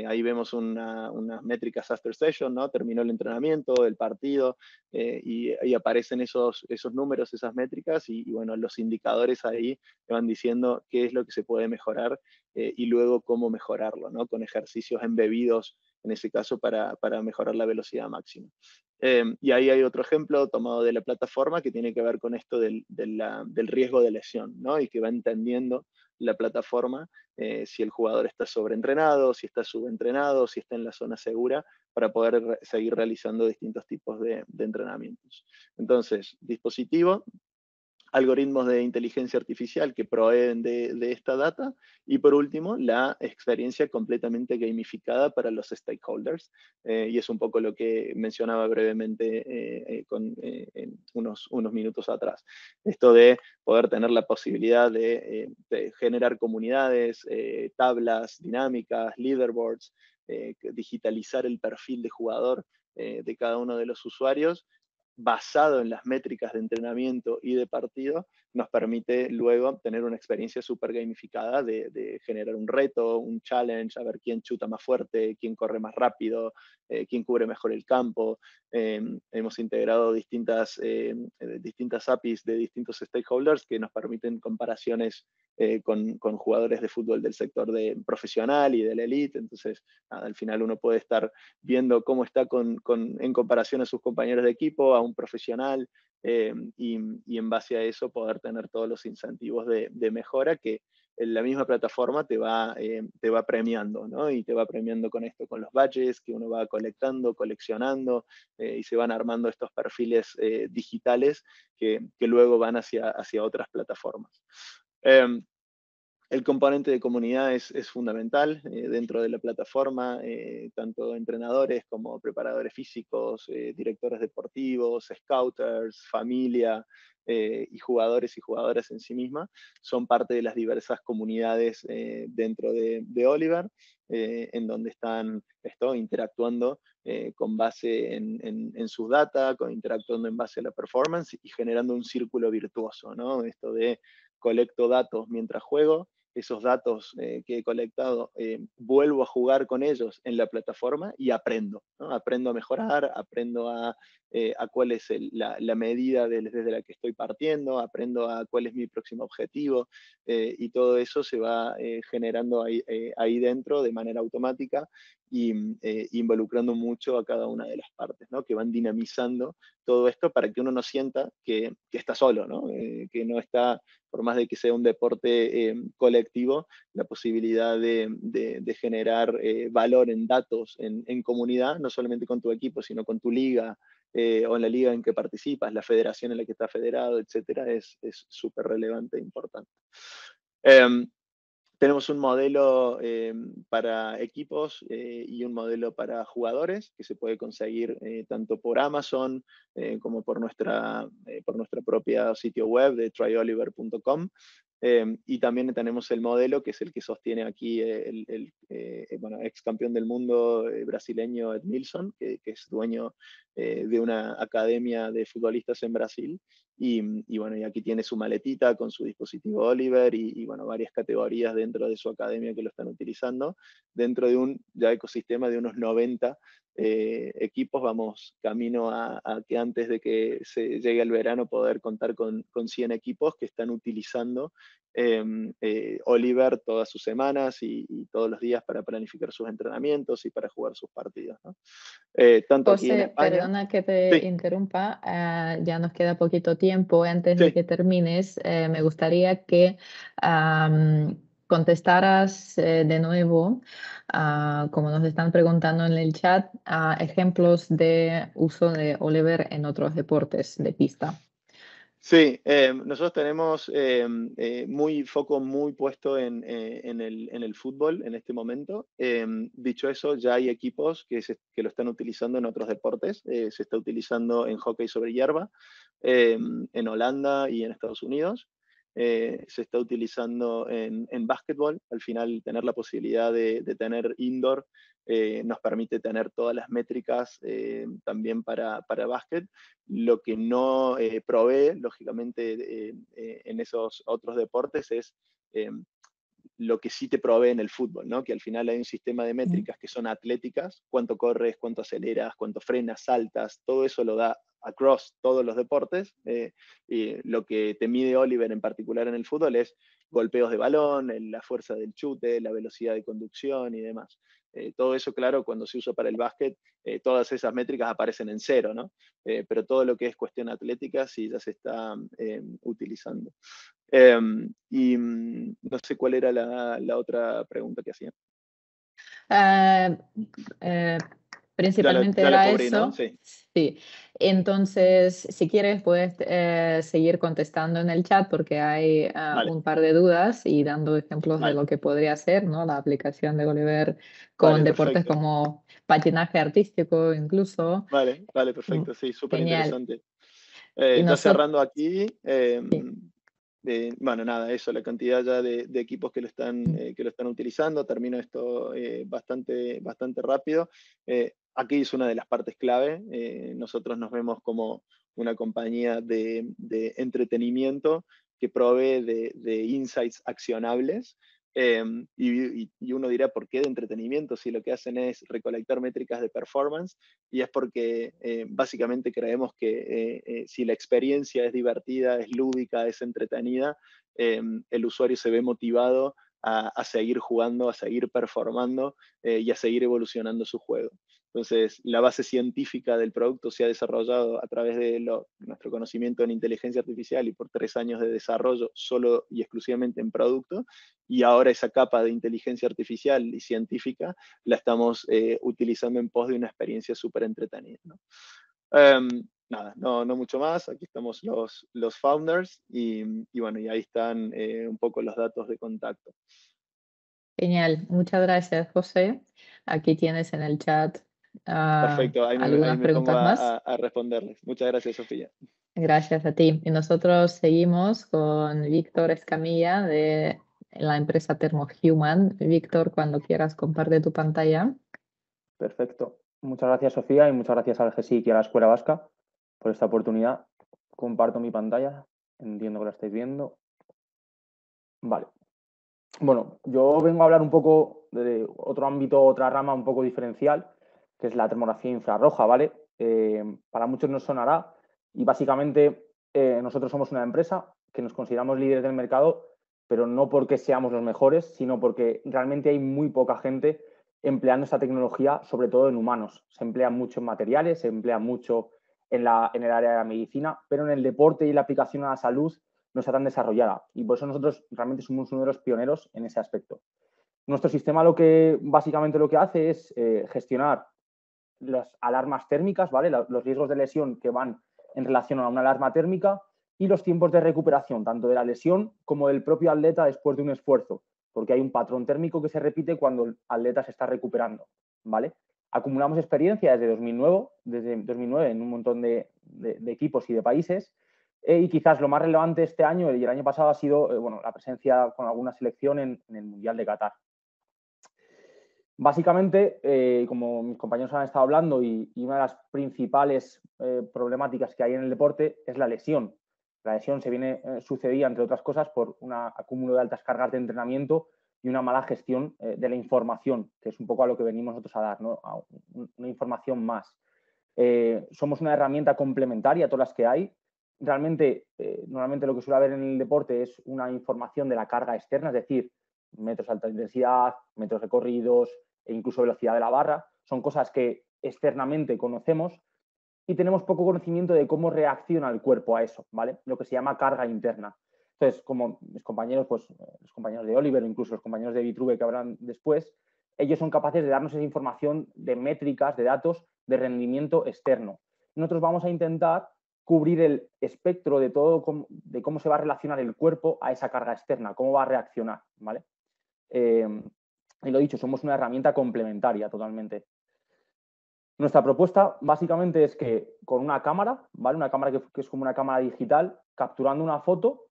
Ahí vemos unas métricas after session, ¿no? Terminó el entrenamiento, el partido, y aparecen esos números, esas métricas, y bueno, los indicadores ahí van diciendo qué es lo que se puede mejorar y luego cómo mejorarlo, ¿no? Con ejercicios embebidos, en ese caso, para mejorar la velocidad máxima. Y ahí hay otro ejemplo tomado de la plataforma que tiene que ver con esto del riesgo de lesión, ¿no? Y que va entendiendo la plataforma si el jugador está sobreentrenado, si está subentrenado, si está en la zona segura, para poder seguir realizando distintos tipos de entrenamientos. Entonces, dispositivo, algoritmos de inteligencia artificial que proveen de esta data, y por último, la experiencia completamente gamificada para los stakeholders, y es un poco lo que mencionaba brevemente en unos minutos atrás. Esto de poder tener la posibilidad de generar comunidades, tablas dinámicas, leaderboards, digitalizar el perfil de jugador de cada uno de los usuarios, basado en las métricas de entrenamiento y de partido, nos permite luego tener una experiencia súper gamificada de generar un reto, un challenge, a ver quién chuta más fuerte, quién corre más rápido, quién cubre mejor el campo. Hemos integrado distintas APIs de distintos stakeholders que nos permiten comparaciones con jugadores de fútbol del sector profesional y de la elite. Entonces, nada, al final uno puede estar viendo cómo está en comparación a sus compañeros de equipo, a un profesional, y en base a eso poder tener todos los incentivos de mejora que en la misma plataforma te va premiando, ¿no? Y te va premiando con esto, con los badges que uno va coleccionando, y se van armando estos perfiles digitales que luego van hacia otras plataformas. El componente de comunidad es fundamental dentro de la plataforma, tanto entrenadores como preparadores físicos, directores deportivos, scouters, familia, y jugadores y jugadoras en sí misma, son parte de las diversas comunidades dentro de Oliver, en donde están interactuando con base en sus data, interactuando en base a la performance y generando un círculo virtuoso, ¿no? Esto de colecto datos mientras juego, esos datos que he colectado, vuelvo a jugar con ellos en la plataforma y aprendo, ¿no? Aprendo a mejorar, aprendo a cuál es la medida desde la que estoy partiendo, aprendo a cuál es mi próximo objetivo, y todo eso se va generando ahí dentro de manera automática y involucrando mucho a cada una de las partes, ¿no? Que van dinamizando todo esto para que uno no sienta que está solo, ¿no? Que no está, por más de que sea un deporte colectivo, la posibilidad de generar valor en datos, en comunidad, no solamente con tu equipo, sino con tu liga, o en la liga en que participas, la federación en la que estás federado, etcétera, es súper relevante e importante. Tenemos un modelo para equipos y un modelo para jugadores que se puede conseguir tanto por Amazon como por nuestra propia sitio web de tryoliver.com. Y también tenemos el modelo que es el que sostiene aquí el ex campeón del mundo brasileño Edmilson, que es dueño de una academia de futbolistas en Brasil. Y bueno, y aquí tiene su maletita con su dispositivo Oliver y bueno, varias categorías dentro de su academia que lo están utilizando. Dentro de un ya ecosistema de unos 90 equipos, vamos camino a que antes de que se llegue el verano poder contar con 100 equipos que están utilizando Oliver todas sus semanas y todos los días para planificar sus entrenamientos y para jugar sus partidos, ¿no? Tanto aquí en José, España. perdona que te Sí, interrumpa, ya nos queda poquito tiempo. Antes de sí. que termines, me gustaría que contestaras de nuevo, como nos están preguntando en el chat, ejemplos de uso de Oliver en otros deportes de pista. Sí, nosotros tenemos foco muy puesto en el fútbol en este momento. Dicho eso, ya hay equipos que lo están utilizando en otros deportes. Se está utilizando en hockey sobre hierba, en Holanda y en Estados Unidos. Se está utilizando en básquetbol. Al final, tener la posibilidad de tener indoor nos permite tener todas las métricas también para básquet. Lo que no provee, lógicamente, en esos otros deportes es lo que sí te provee en el fútbol, ¿no? Que al final hay un sistema de métricas que son atléticas, cuánto corres, cuánto aceleras, cuánto frenas, saltas, todo eso lo da across todos los deportes, y lo que te mide Oliver en particular en el fútbol es golpeos de balón, la fuerza del chute, la velocidad de conducción y demás. Todo eso, claro, cuando se usa para el básquet, todas esas métricas aparecen en cero, ¿no? Pero todo lo que es cuestión atlética sí ya se está utilizando. No sé cuál era la otra pregunta que hacían. Eh, eh, Principalmente Ya la era cubrí, ¿no? eso. Sí. Sí. Entonces, si quieres, puedes seguir contestando en el chat porque hay Vale, un par de dudas y dando ejemplos de vale, lo que podría ser, ¿no? La aplicación de Oliver con vale, deportes perfecto. como patinaje artístico, incluso. Vale, Mm, perfecto, sí, súper Genial. interesante. Y Ya nosotros, cerrando aquí, bueno, nada, eso, la cantidad ya de equipos que lo están utilizando. Termino esto bastante rápido. Aquí es una de las partes clave. Nosotros nos vemos como una compañía de entretenimiento que provee de insights accionables. Y uno dirá, ¿por qué de entretenimiento? Si lo que hacen es recolectar métricas de performance, y es porque básicamente creemos que si la experiencia es divertida, es lúdica, es entretenida, el usuario se ve motivado a seguir jugando, a seguir performando y a seguir evolucionando su juego. Entonces, la base científica del producto se ha desarrollado a través de nuestro conocimiento en inteligencia artificial y por 3 años de desarrollo solo y exclusivamente en producto, y ahora esa capa de inteligencia artificial y científica la estamos utilizando en pos de una experiencia súper entretenida, ¿no? Nada, no mucho más. Aquí estamos los founders y bueno, y ahí están un poco los datos de contacto. Genial, muchas gracias, José. Aquí tienes en el chat Perfecto, ahí algunas me pongo preguntas más. a responderles. Muchas gracias, Sofía. Gracias a ti. Y nosotros seguimos con Víctor Escamilla de la empresa Thermohuman. Víctor, cuando quieras, comparte tu pantalla. Perfecto. Muchas gracias, Sofía, y muchas gracias al GSIC y a la Escuela Vasca por esta oportunidad. Comparto mi pantalla. Entiendo que la estáis viendo. Vale. Bueno, yo vengo a hablar un poco de otro ámbito, otra rama un poco diferencial, que es la termografía infrarroja, ¿vale? Para muchos nos sonará y básicamente nosotros somos una empresa que nos consideramos líderes del mercado, pero no porque seamos los mejores, sino porque realmente hay muy poca gente empleando esta tecnología, sobre todo en humanos. Se emplea mucho en materiales, se emplea mucho en el área de la medicina, pero en el deporte y la aplicación a la salud no está tan desarrollada. Y por eso nosotros realmente somos uno de los pioneros en ese aspecto. Nuestro sistema básicamente lo que hace es gestionar las alarmas térmicas, ¿vale? Los riesgos de lesión que van en relación a una alarma térmica y los tiempos de recuperación, tanto de la lesión como del propio atleta después de un esfuerzo, porque hay un patrón térmico que se repite cuando el atleta se está recuperando, ¿vale? Acumulamos experiencia desde 2009 en un montón de equipos y de países, y quizás lo más relevante este año y el año pasado ha sido la presencia con alguna selección en el Mundial de Qatar. Básicamente, como mis compañeros han estado hablando, y una de las principales problemáticas que hay en el deporte es la lesión. La lesión se viene sucedida, entre otras cosas, por un acúmulo de altas cargas de entrenamiento y una mala gestión de la información, que es un poco a lo que venimos nosotros a dar, ¿no? A una información más. Somos una herramienta complementaria a todas las que hay. Realmente, normalmente lo que suele haber en el deporte es una información de la carga externa, es decir, metros de alta intensidad, metros recorridos e incluso velocidad de la barra. Son cosas que externamente conocemos y tenemos poco conocimiento de cómo reacciona el cuerpo a eso, ¿vale? Lo que se llama carga interna. Entonces, como mis compañeros, pues los compañeros de Oliver o incluso los compañeros de Vitruve que habrán después, ellos son capaces de darnos esa información de métricas, de datos, de rendimiento externo. Nosotros vamos a intentar cubrir el espectro de todo, de cómo se va a relacionar el cuerpo a esa carga externa, cómo va a reaccionar, ¿vale? Y lo dicho, somos una herramienta complementaria totalmente. Nuestra propuesta básicamente es que con una cámara, ¿vale? Una cámara que es como una cámara digital, capturando una foto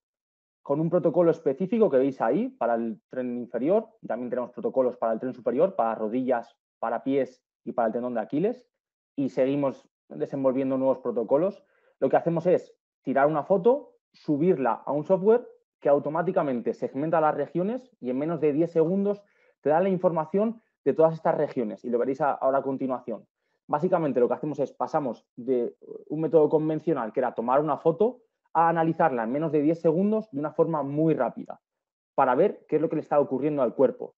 con un protocolo específico que veis ahí para el tren inferior. También tenemos protocolos para el tren superior, para rodillas, para pies y para el tendón de Aquiles. Y seguimos desenvolviendo nuevos protocolos. Lo que hacemos es tirar una foto, subirla a un software que automáticamente segmenta las regiones y en menos de 10 segundos te da la información de todas estas regiones. Y lo veréis ahora a continuación. Básicamente lo que hacemos es pasamos de un método convencional, que era tomar una foto, a analizarla en menos de 10 segundos de una forma muy rápida para ver qué es lo que le está ocurriendo al cuerpo.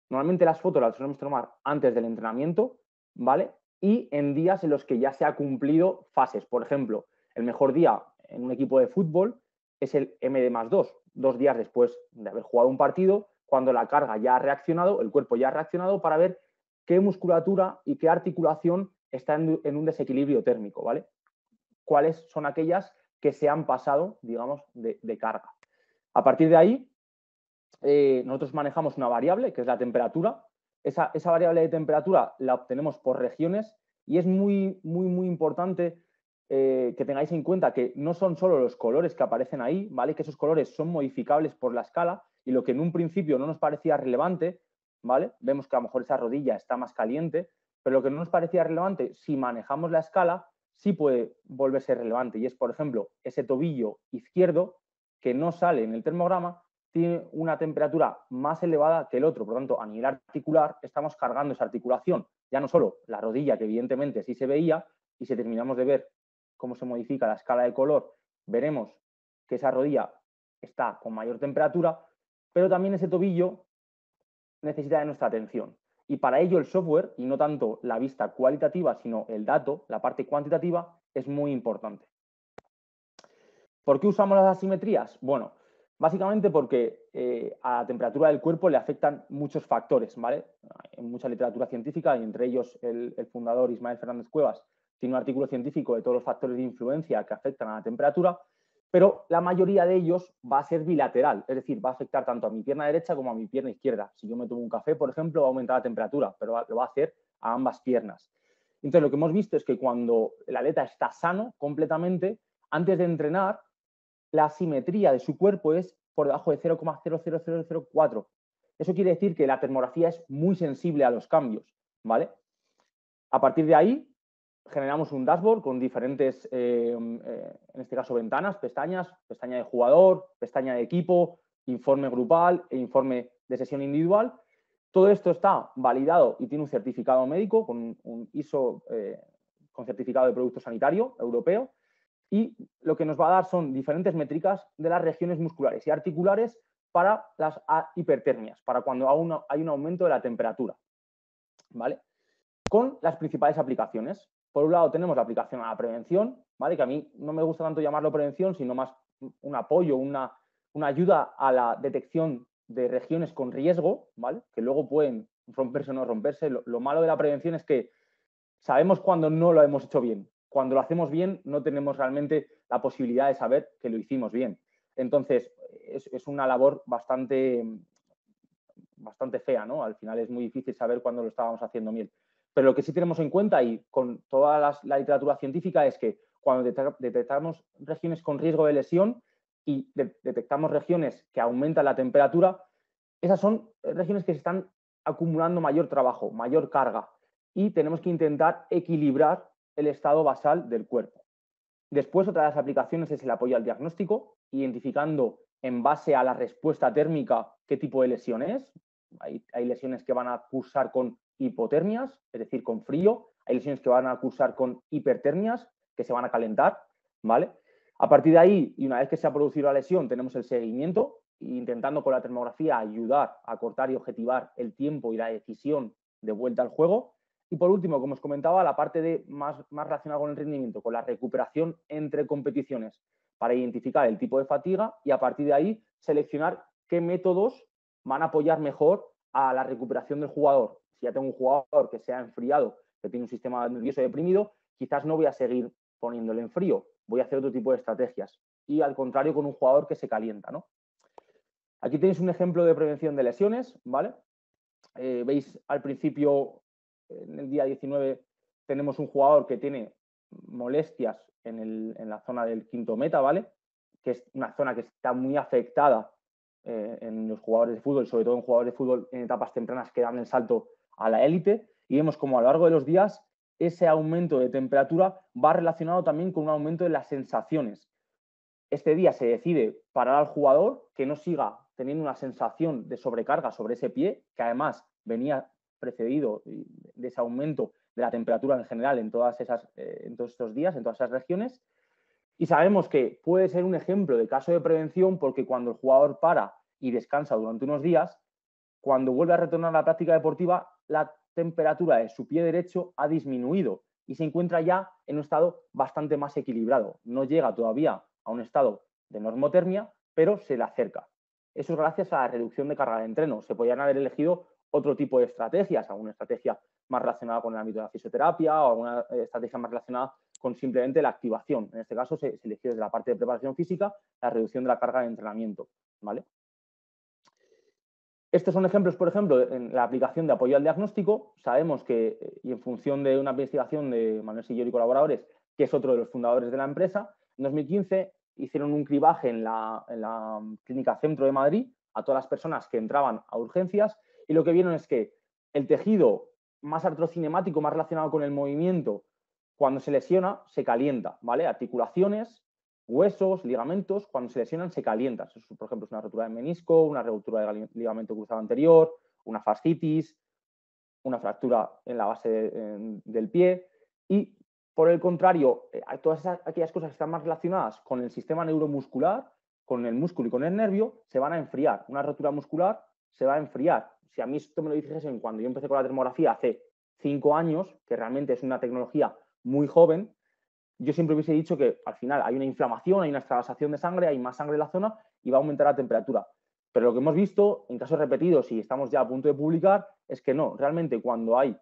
Normalmente las fotos las solemos tomar antes del entrenamiento, ¿vale? Y en días en los que ya se ha cumplido fases. Por ejemplo, el mejor día en un equipo de fútbol es el MD+2, 2 días después de haber jugado un partido, cuando la carga ya ha reaccionado, el cuerpo ya ha reaccionado, para ver qué musculatura y qué articulación está en un desequilibrio térmico, ¿vale? Cuáles son aquellas que se han pasado, digamos, de carga. A partir de ahí, nosotros manejamos una variable, que es la temperatura. Esa variable de temperatura la obtenemos por regiones y es muy importante que tengáis en cuenta que no son solo los colores que aparecen ahí, ¿vale? Que esos colores son modificables por la escala y lo que en un principio no nos parecía relevante, ¿vale? Vemos que a lo mejor esa rodilla está más caliente, pero lo que no nos parecía relevante, si manejamos la escala, sí puede volverse relevante. Y es, por ejemplo, ese tobillo izquierdo que no sale en el termograma tiene una temperatura más elevada que el otro. Por lo tanto, a nivel articular estamos cargando esa articulación. Ya no solo la rodilla, que evidentemente sí se veía, y si terminamos de ver cómo se modifica la escala de color, veremos que esa rodilla está con mayor temperatura, pero también ese tobillo necesita de nuestra atención. Y para ello el software, y no tanto la vista cualitativa, sino el dato, la parte cuantitativa, es muy importante. ¿Por qué usamos las asimetrías? Bueno, básicamente porque a la temperatura del cuerpo le afectan muchos factores, ¿vale? Hay mucha literatura científica y entre ellos el fundador Ismael Fernández Cuevas tiene un artículo científico de todos los factores de influencia que afectan a la temperatura, pero la mayoría de ellos va a ser bilateral, es decir, va a afectar tanto a mi pierna derecha como a mi pierna izquierda. Si yo me tomo un café, por ejemplo, va a aumentar la temperatura, pero lo va a hacer a ambas piernas. Entonces, lo que hemos visto es que cuando el atleta está sano completamente, antes de entrenar, la asimetría de su cuerpo es por debajo de 0,00004. Eso quiere decir que la termografía es muy sensible a los cambios, ¿vale? A partir de ahí, generamos un dashboard con diferentes, en este caso, ventanas, pestañas, pestaña de jugador, pestaña de equipo, informe grupal e informe de sesión individual. Todo esto está validado y tiene un certificado médico con un ISO, con certificado de producto sanitario europeo. Y lo que nos va a dar son diferentes métricas de las regiones musculares y articulares para las hipertermias, para cuando hay un aumento de la temperatura, ¿vale? Con las principales aplicaciones. Por un lado tenemos la aplicación a la prevención, ¿vale? Que a mí no me gusta tanto llamarlo prevención, sino más un apoyo, una ayuda a la detección de regiones con riesgo, ¿vale? Que luego pueden romperse o no romperse. Lo malo de la prevención es que sabemos cuando no lo hemos hecho bien. Cuando lo hacemos bien, no tenemos realmente la posibilidad de saber que lo hicimos bien. Entonces, es una labor bastante fea, ¿no? Al final es muy difícil saber cuándo lo estábamos haciendo bien. Pero lo que sí tenemos en cuenta, y con toda la literatura científica, es que cuando detectamos regiones con riesgo de lesión y detectamos regiones que aumentan la temperatura, esas son regiones que se están acumulando mayor trabajo, mayor carga, y tenemos que intentar equilibrar el estado basal del cuerpo. Después, otra de las aplicaciones es el apoyo al diagnóstico, identificando en base a la respuesta térmica qué tipo de lesión es. Hay lesiones que van a cursar con hipotermias, es decir, con frío. Hay lesiones que van a cursar con hipertermias, que se van a calentar, ¿vale? A partir de ahí, y una vez que se ha producido la lesión, tenemos el seguimiento, intentando con la termografía ayudar a cortar y objetivar el tiempo y la decisión de vuelta al juego. Y por último, como os comentaba, la parte más relacionada con el rendimiento, con la recuperación entre competiciones, para identificar el tipo de fatiga y a partir de ahí seleccionar qué métodos van a apoyar mejor a la recuperación del jugador. Si ya tengo un jugador que se ha enfriado, que tiene un sistema nervioso deprimido, quizás no voy a seguir poniéndole en frío, voy a hacer otro tipo de estrategias. Y al contrario con un jugador que se calienta, ¿no? Aquí tenéis un ejemplo de prevención de lesiones, ¿vale? Veis al principio, en el día 19, tenemos un jugador que tiene molestias en la zona del quinto meta, ¿vale? Que es una zona que está muy afectada en los jugadores de fútbol, sobre todo en jugadores de fútbol en etapas tempranas que dan el salto a la élite, y vemos como a lo largo de los días ese aumento de temperatura va relacionado también con un aumento de las sensaciones. Este día se decide parar al jugador, que no siga teniendo una sensación de sobrecarga sobre ese pie, que además venía precedido de ese aumento de la temperatura en general en todos estos días, en todas esas regiones. Y sabemos que puede ser un ejemplo de caso de prevención porque cuando el jugador para y descansa durante unos días, cuando vuelve a retornar a la práctica deportiva, la temperatura de su pie derecho ha disminuido y se encuentra ya en un estado bastante más equilibrado. No llega todavía a un estado de normotermia, pero se le acerca. Eso es gracias a la reducción de carga de entreno. Se podrían haber elegido otro tipo de estrategias, alguna estrategia más relacionada con el ámbito de la fisioterapia o alguna estrategia más relacionada con simplemente la activación. En este caso se eligió desde la parte de preparación física la reducción de la carga de entrenamiento, ¿vale? Estos son ejemplos, por ejemplo, en la aplicación de apoyo al diagnóstico. Sabemos que, y en función de una investigación de Manuel Sillor y colaboradores, que es otro de los fundadores de la empresa, en 2015 hicieron un cribaje en la Clínica Centro de Madrid a todas las personas que entraban a urgencias y lo que vieron es que el tejido más artrocinemático, más relacionado con el movimiento, cuando se lesiona, se calienta, ¿vale? Articulaciones, huesos, ligamentos, cuando se lesionan se calientan. Eso, por ejemplo, es una rotura de menisco, una rotura de ligamento cruzado anterior, una fascitis, una fractura en la base del pie. Y por el contrario, todas aquellas cosas que están más relacionadas con el sistema neuromuscular, con el músculo y con el nervio, se van a enfriar. Una rotura muscular se va a enfriar. Si a mí esto me lo dijesen cuando yo empecé con la termografía hace 5 años, que realmente es una tecnología muy joven, yo siempre hubiese dicho que al final hay una inflamación, hay una extravasación de sangre, hay más sangre en la zona y va a aumentar la temperatura. Pero lo que hemos visto en casos repetidos y estamos ya a punto de publicar es que no, realmente cuando hay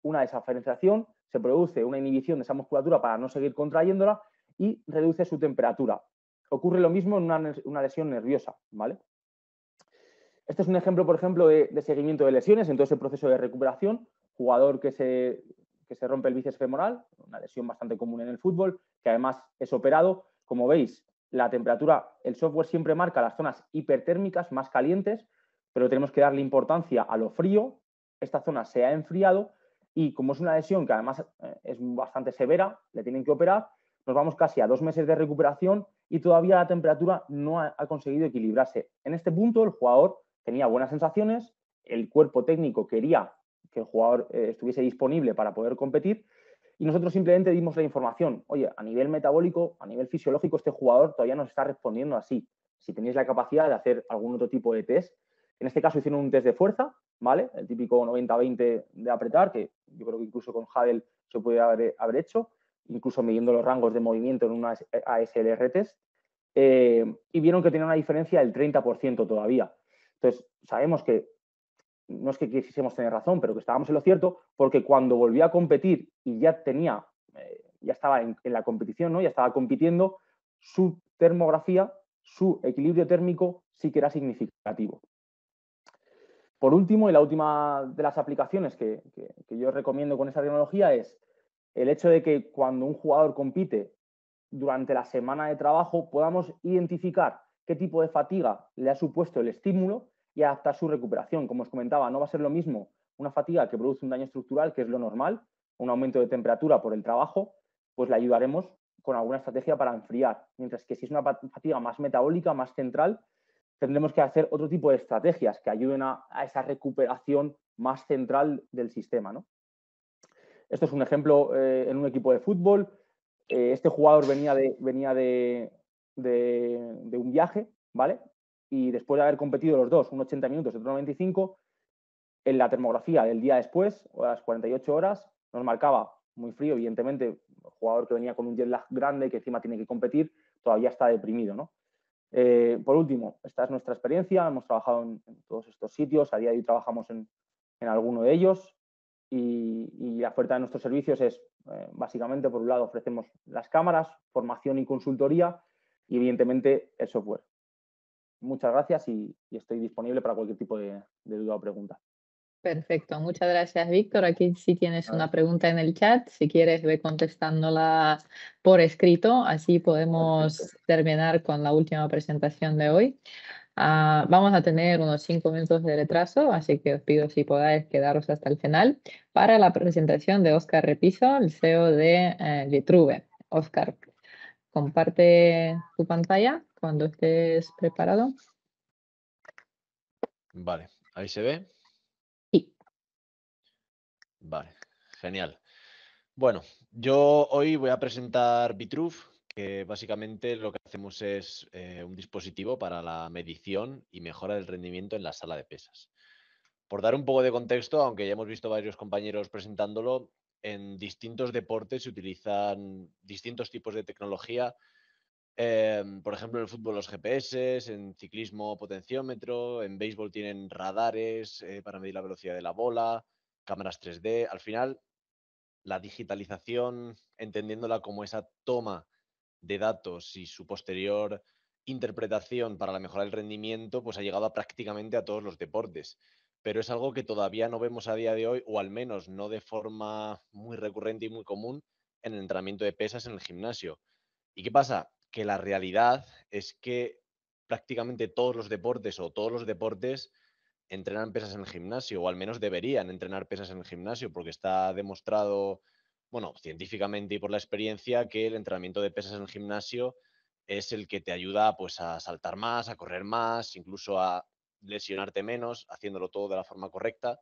una desaferización se produce una inhibición de esa musculatura para no seguir contrayéndola y reduce su temperatura. Ocurre lo mismo en una lesión nerviosa, ¿vale? Este es un ejemplo, por ejemplo, de seguimiento de lesiones en todo ese proceso de recuperación. Jugador que se rompe el bíceps femoral, una lesión bastante común en el fútbol, que además es operado. Como veis, la temperatura, el software siempre marca las zonas hipertérmicas más calientes, pero tenemos que darle importancia a lo frío. Esta zona se ha enfriado y como es una lesión que además es bastante severa, le tienen que operar, nos vamos casi a 2 meses de recuperación y todavía la temperatura no ha conseguido equilibrarse. En este punto, el jugador tenía buenas sensaciones, el cuerpo técnico quería que el jugador estuviese disponible para poder competir y nosotros simplemente dimos la información. Oye, a nivel metabólico, a nivel fisiológico, este jugador todavía nos está respondiendo así. Si tenéis la capacidad de hacer algún otro tipo de test, en este caso hicieron un test de fuerza, ¿vale? El típico 90-20 de apretar, que yo creo que incluso con Hadel se puede haber hecho, incluso midiendo los rangos de movimiento en una ASLR test, y vieron que tenía una diferencia del 30% todavía. Entonces, sabemos que no es que quisiésemos tener razón, pero que estábamos en lo cierto, porque cuando volvió a competir y ya tenía, ya estaba en la competición, ¿no? Ya estaba compitiendo, su termografía, su equilibrio térmico sí que era significativo. Por último, y la última de las aplicaciones que yo recomiendo con esta tecnología es el hecho de que cuando un jugador compite durante la semana de trabajo podamos identificar qué tipo de fatiga le ha supuesto el estímulo y adaptar su recuperación. Como os comentaba, no va a ser lo mismo una fatiga que produce un daño estructural, que es lo normal, un aumento de temperatura por el trabajo, pues le ayudaremos con alguna estrategia para enfriar. Mientras que si es una fatiga más metabólica, más central, tendremos que hacer otro tipo de estrategias que ayuden a esa recuperación más central del sistema, ¿no? Esto es un ejemplo en un equipo de fútbol. Este jugador venía de un viaje, ¿vale? Y después de haber competido los dos, un 80 minutos y otro 95, en la termografía del día después, o a las 48 horas, nos marcaba muy frío, evidentemente, el jugador que venía con un jet lag grande, que encima tiene que competir, todavía está deprimido, ¿no? Por último, esta es nuestra experiencia, hemos trabajado en todos estos sitios, a día de hoy trabajamos en alguno de ellos y la oferta de nuestros servicios es, básicamente, por un lado, ofrecemos las cámaras, formación y consultoría y, evidentemente, el software. Muchas gracias y estoy disponible para cualquier tipo de duda o pregunta. Perfecto, muchas gracias, Víctor. Aquí sí tienes una pregunta en el chat. Si quieres, ve contestándola por escrito, así podemos terminar con la última presentación de hoy. Vamos a tener unos 5 minutos de retraso, así que os pido si podáis quedaros hasta el final para la presentación de Óscar Repiso, el CEO de Vitruve. Óscar, comparte tu pantalla cuando estés preparado. Vale, ¿ahí se ve? Sí. Vale, genial. Bueno, yo hoy voy a presentar Vitruve, que básicamente lo que hacemos es un dispositivo para la medición y mejora del rendimiento en la sala de pesas. Por dar un poco de contexto, aunque ya hemos visto varios compañeros presentándolo, en distintos deportes se utilizan distintos tipos de tecnología. Por ejemplo, en el fútbol los GPS, en ciclismo potenciómetro, en béisbol tienen radares para medir la velocidad de la bola, cámaras 3D. Al final, la digitalización, entendiéndola como esa toma de datos y su posterior interpretación para la mejora del rendimiento, pues ha llegado a prácticamente a todos los deportes. Pero es algo que todavía no vemos a día de hoy, o al menos no de forma muy recurrente y muy común, en el entrenamiento de pesas en el gimnasio. ¿Y qué pasa? Que la realidad es que prácticamente todos los deportes o todos los deportes entrenan pesas en el gimnasio, o al menos deberían entrenar pesas en el gimnasio, porque está demostrado, bueno, científicamente y por la experiencia, que el entrenamiento de pesas en el gimnasio es el que te ayuda pues a saltar más, a correr más, incluso a lesionarte menos, haciéndolo todo de la forma correcta,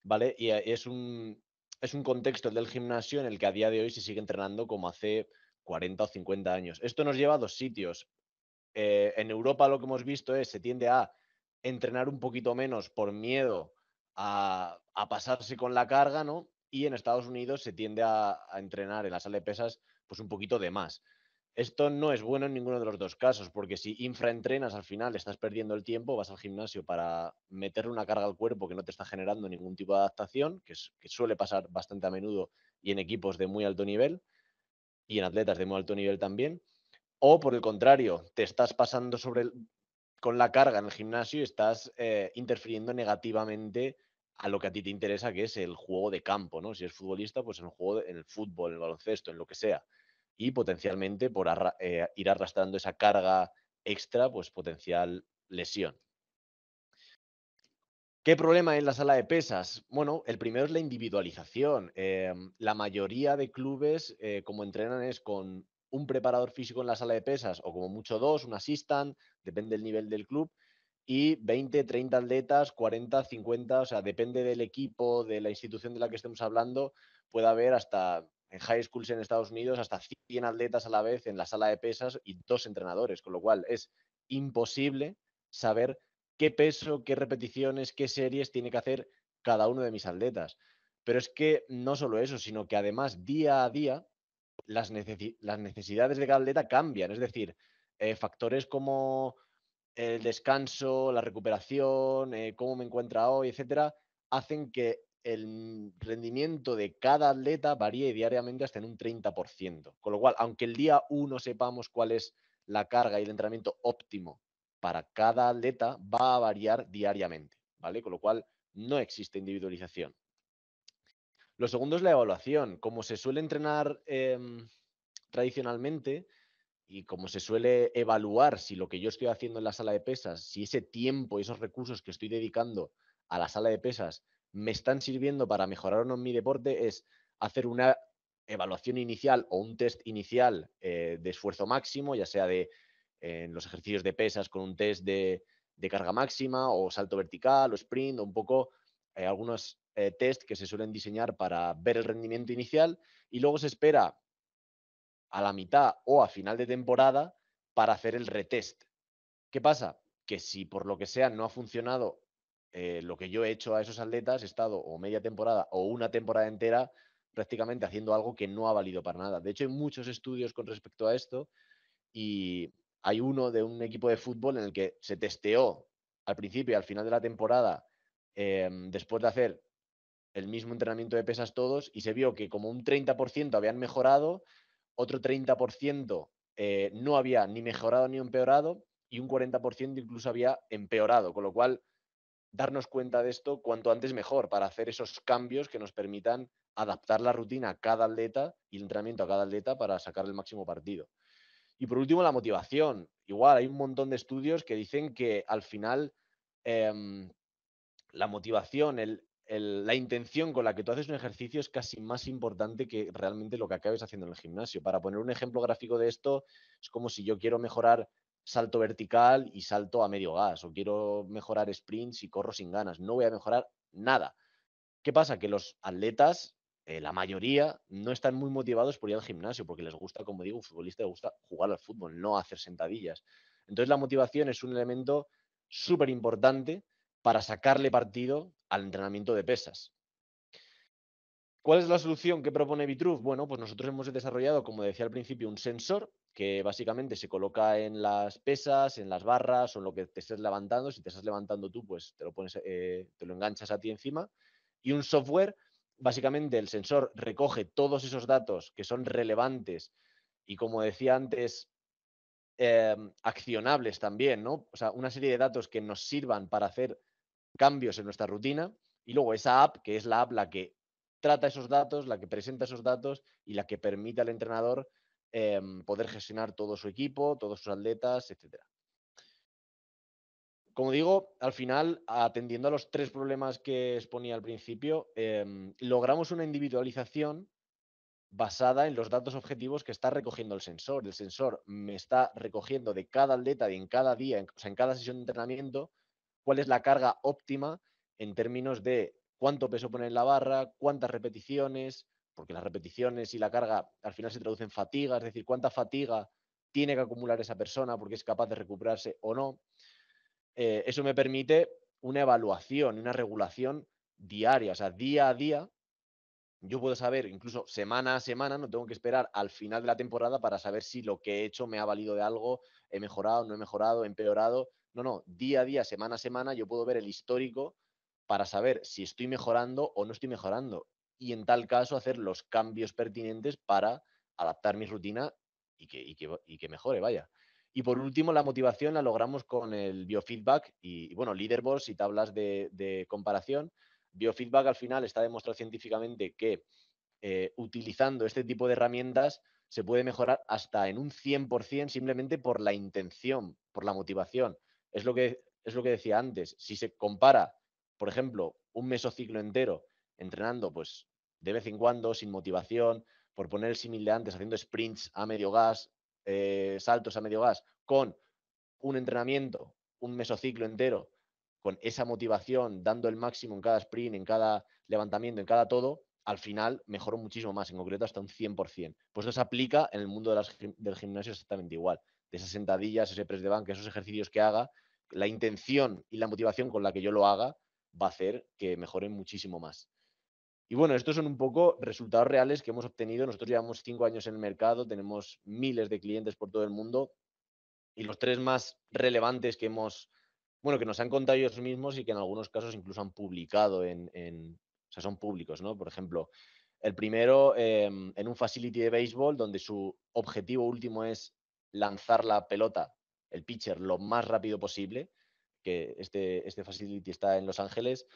¿vale? Y es un contexto el del gimnasio en el que a día de hoy se sigue entrenando como hace 40 o 50 años. Esto nos lleva a dos sitios. En Europa lo que hemos visto es se tiende a entrenar un poquito menos por miedo a pasarse con la carga, ¿no? Y en Estados Unidos se tiende a entrenar en la sala de pesas pues un poquito de más. Esto no es bueno en ninguno de los dos casos, porque si infraentrenas al final estás perdiendo el tiempo, vas al gimnasio para meterle una carga al cuerpo que no te está generando ningún tipo de adaptación, que suele pasar bastante a menudo y en equipos de muy alto nivel y en atletas de muy alto nivel también. O por el contrario, te estás pasando con la carga en el gimnasio y estás interfiriendo negativamente a lo que a ti te interesa, que es el juego de campo, ¿no? Si eres futbolista, pues en el fútbol, en el baloncesto, en lo que sea. Y potencialmente por ir arrastrando esa carga extra, pues potencial lesión. ¿Qué problema hay en la sala de pesas? Bueno, el primero es la individualización. La mayoría de clubes, como entrenan, es con un preparador físico en la sala de pesas, o como mucho dos, un assistant, depende del nivel del club, y 20, 30 atletas, 40, 50, o sea, depende del equipo, de la institución de la que estemos hablando, puede haber hasta, en high schools en Estados Unidos, hasta 100 atletas a la vez en la sala de pesas y 2 entrenadores, con lo cual es imposible saber qué peso, qué repeticiones, qué series tiene que hacer cada uno de mis atletas. Pero es que no solo eso, sino que además día a día las necesidades de cada atleta cambian. Es decir, factores como el descanso, la recuperación, cómo me encuentra hoy, etcétera, hacen que el rendimiento de cada atleta varíe diariamente hasta en un 30%. Con lo cual, aunque el día uno sepamos cuál es la carga y el entrenamiento óptimo para cada atleta, va a variar diariamente, ¿vale? Con lo cual, no existe individualización. Lo segundo es la evaluación. Como se suele entrenar tradicionalmente, y como se suele evaluar si lo que yo estoy haciendo en la sala de pesas, si ese tiempo y esos recursos que estoy dedicando a la sala de pesas me están sirviendo para mejorar o no en mi deporte, es hacer una evaluación inicial o un test inicial de esfuerzo máximo, ya sea en los ejercicios de pesas con un test de carga máxima o salto vertical o sprint o un poco algunos test que se suelen diseñar para ver el rendimiento inicial y luego se espera a la mitad o a final de temporada para hacer el retest. ¿Qué pasa? Que si por lo que sea no ha funcionado lo que yo he hecho a esos atletas, he estado o media temporada o una temporada entera prácticamente haciendo algo que no ha valido para nada. De hecho, hay muchos estudios con respecto a esto y hay uno de un equipo de fútbol en el que se testeó al principio y al final de la temporada después de hacer el mismo entrenamiento de pesas todos y se vio que como un 30% habían mejorado, otro 30% no había ni mejorado ni empeorado y un 40% incluso había empeorado, con lo cual darnos cuenta de esto cuanto antes mejor para hacer esos cambios que nos permitan adaptar la rutina a cada atleta y el entrenamiento a cada atleta para sacar el máximo partido. Y por último, la motivación. Igual hay un montón de estudios que dicen que al final la motivación, la intención con la que tú haces un ejercicio es casi más importante que realmente lo que acabes haciendo en el gimnasio. Para poner un ejemplo gráfico de esto, es como si yo quiero mejorar salto vertical y salto a medio gas, o quiero mejorar sprints y corro sin ganas. No voy a mejorar nada. ¿Qué pasa? Que los atletas, la mayoría, no están muy motivados por ir al gimnasio, porque les gusta, como digo, un futbolista le gusta jugar al fútbol, no hacer sentadillas. Entonces la motivación es un elemento súper importante para sacarle partido al entrenamiento de pesas. ¿Cuál es la solución que propone Vitruve? Bueno, pues nosotros hemos desarrollado, como decía al principio, un sensor que básicamente se coloca en las pesas, en las barras o en lo que te estés levantando. Si te estás levantando tú, pues te lo enganchas a ti encima. Y un software, básicamente el sensor recoge todos esos datos que son relevantes y, como decía antes, accionables también, ¿no? O sea, una serie de datos que nos sirvan para hacer cambios en nuestra rutina y luego esa app, que es la app la que trata esos datos, la que presenta esos datos y la que permite al entrenador poder gestionar todo su equipo, todos sus atletas, etcétera. Como digo, al final, atendiendo a los tres problemas que exponía al principio, logramos una individualización basada en los datos objetivos que está recogiendo el sensor. El sensor me está recogiendo de cada atleta y en cada día, o sea, en cada sesión de entrenamiento, cuál es la carga óptima en términos de cuánto peso pone en la barra, cuántas repeticiones, porque las repeticiones y la carga al final se traducen en fatiga, es decir, cuánta fatiga tiene que acumular esa persona porque es capaz de recuperarse o no. Eso me permite una evaluación, una regulación diaria, o sea, día a día. Yo puedo saber, incluso semana a semana, no tengo que esperar al final de la temporada para saber si lo que he hecho me ha valido de algo, he mejorado, no he mejorado, he empeorado. No, no, día a día, semana a semana, yo puedo ver el histórico para saber si estoy mejorando o no estoy mejorando. Y en tal caso, hacer los cambios pertinentes para adaptar mi rutina y que mejore, vaya. Y por último, la motivación la logramos con el biofeedback y bueno, leaderboards y tablas de comparación. Biofeedback al final está demostrado científicamente que utilizando este tipo de herramientas se puede mejorar hasta en un 100% simplemente por la intención, por la motivación. Es lo que decía antes. Si se compara, por ejemplo, un mesociclo entero entrenando pues de vez en cuando, sin motivación, por poner el símil de antes, haciendo sprints a medio gas, saltos a medio gas, con un entrenamiento, un mesociclo entero, con esa motivación, dando el máximo en cada sprint, en cada levantamiento, en cada todo, al final mejoró muchísimo más, en concreto hasta un 100%. Pues eso se aplica en el mundo del gimnasio exactamente igual. De esas sentadillas, ese press de banca, esos ejercicios que haga, la intención y la motivación con la que yo lo haga va a hacer que mejoren muchísimo más. Y bueno, estos son un poco resultados reales que hemos obtenido. Nosotros llevamos 5 años en el mercado, tenemos miles de clientes por todo el mundo y los 3 más relevantes que que nos han contado ellos mismos y que en algunos casos incluso han publicado o sea, son públicos, ¿no? Por ejemplo, el primero en un facility de béisbol donde su objetivo último es lanzar la pelota, el pitcher, lo más rápido posible, que este facility está en Los Ángeles,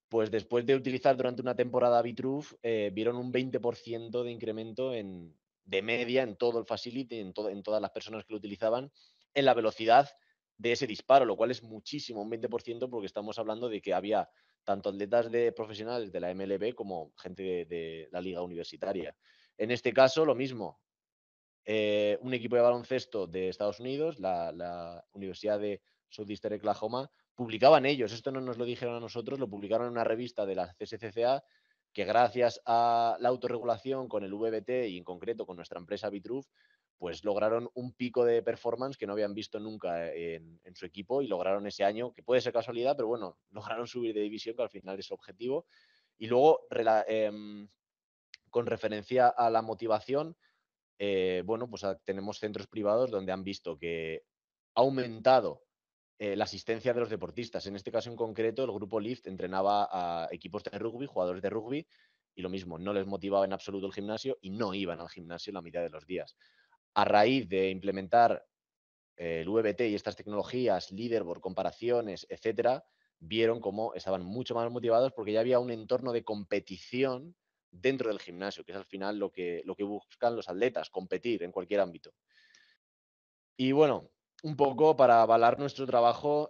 pues después de utilizar durante una temporada Vitruve, vieron un 20% de incremento de media en todo el facility, en todas las personas que lo utilizaban, en la velocidad de ese disparo, lo cual es muchísimo, un 20%, porque estamos hablando de que había tanto atletas profesionales de la MLB como gente de la liga universitaria. En este caso, lo mismo. Un equipo de baloncesto de Estados Unidos, la Universidad de Southeastern Oklahoma, publicaban ellos, esto no nos lo dijeron a nosotros, lo publicaron en una revista de la CSCCA, que gracias a la autorregulación con el VBT y en concreto con nuestra empresa Vitruve, pues lograron un pico de performance que no habían visto nunca en su equipo y lograron ese año, que puede ser casualidad, pero bueno, lograron subir de división, que al final es su objetivo. Y luego, con referencia a la motivación, bueno, pues tenemos centros privados donde han visto que ha aumentado la asistencia de los deportistas. En este caso en concreto, el grupo Lift entrenaba a equipos de rugby, jugadores de rugby, y lo mismo, no les motivaba en absoluto el gimnasio y no iban al gimnasio la mitad de los días. A raíz de implementar el VBT y estas tecnologías, leaderboard, comparaciones, etcétera, vieron cómo estaban mucho más motivados porque ya había un entorno de competición dentro del gimnasio, que es al final lo que buscan los atletas, competir en cualquier ámbito. Y bueno, un poco para avalar nuestro trabajo,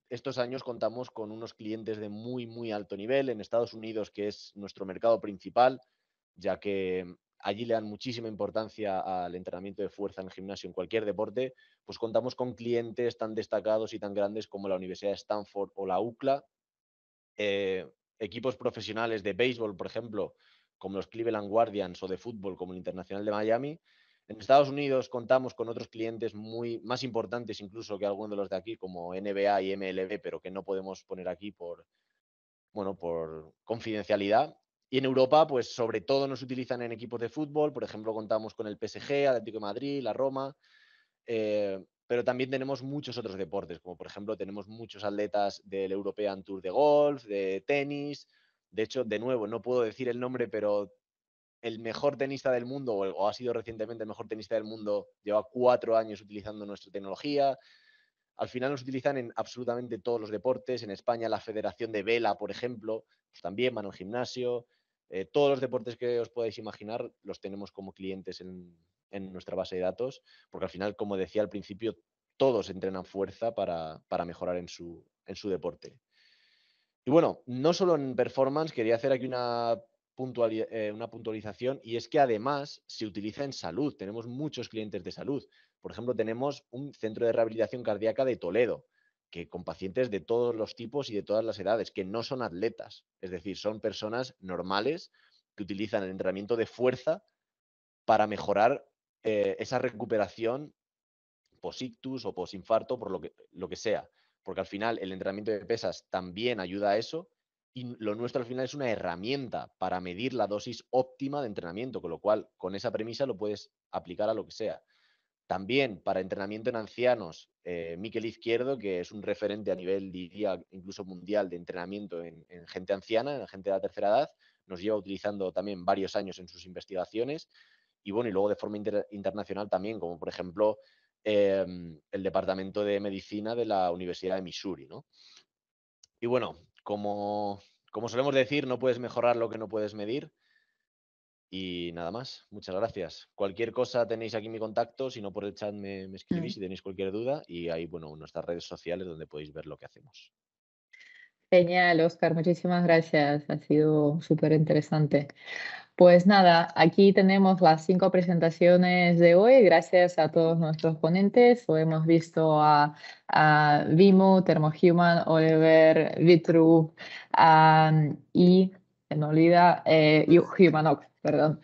estos años contamos con unos clientes de muy, muy alto nivel en Estados Unidos, que es nuestro mercado principal, ya que allí le dan muchísima importancia al entrenamiento de fuerza en el gimnasio, en cualquier deporte, pues contamos con clientes tan destacados y tan grandes como la Universidad de Stanford o la UCLA, equipos profesionales de béisbol, por ejemplo, como los Cleveland Guardians, o de fútbol, como el Internacional de Miami. En Estados Unidos contamos con otros clientes más importantes incluso que algunos de los de aquí, como NBA y MLB, pero que no podemos poner aquí por confidencialidad. Y en Europa, pues sobre todo nos utilizan en equipos de fútbol, por ejemplo, contamos con el PSG, Atlético de Madrid, la Roma, pero también tenemos muchos otros deportes, como por ejemplo tenemos muchos atletas del European Tour de golf, de tenis. De hecho, de nuevo, no puedo decir el nombre, pero el mejor tenista del mundo, o ha sido recientemente el mejor tenista del mundo, lleva 4 años utilizando nuestra tecnología. Al final nos utilizan en absolutamente todos los deportes. En España, la Federación de Vela, por ejemplo, pues también van al gimnasio. Todos los deportes que os podáis imaginar los tenemos como clientes en nuestra base de datos, porque al final, como decía al principio, todos entrenan fuerza para mejorar en su deporte. Y bueno, no solo en performance, quería hacer aquí una una puntualización, y es que además se utiliza en salud. Tenemos muchos clientes de salud. Por ejemplo, tenemos un centro de rehabilitación cardíaca de Toledo, que con pacientes de todos los tipos y de todas las edades, que no son atletas, es decir, son personas normales que utilizan el entrenamiento de fuerza para mejorar esa recuperación post-ictus o post-infarto, por lo que sea. Porque al final el entrenamiento de pesas también ayuda a eso, y lo nuestro al final es una herramienta para medir la dosis óptima de entrenamiento, con lo cual con esa premisa lo puedes aplicar a lo que sea. También para entrenamiento en ancianos, Miquel Izquierdo, que es un referente a nivel, diría, incluso mundial de entrenamiento en gente anciana, en gente de la tercera edad, nos lleva utilizando también varios años en sus investigaciones. Y bueno, y luego de forma internacional también, como por ejemplo el Departamento de Medicina de la Universidad de Missouri, ¿no? Y bueno, como solemos decir, no puedes mejorar lo que no puedes medir. Y nada más, muchas gracias. Cualquier cosa tenéis aquí mi contacto, si no por el chat me escribís si tenéis cualquier duda, y ahí, bueno, nuestras redes sociales donde podéis ver lo que hacemos. Genial, Oscar, muchísimas gracias. Ha sido súper interesante. Pues nada, aquí tenemos las 5 presentaciones de hoy. Gracias a todos nuestros ponentes. Hoy hemos visto a Vimo, Thermohuman, Oliver, Vitru y, se me olvida, Humanox, perdón.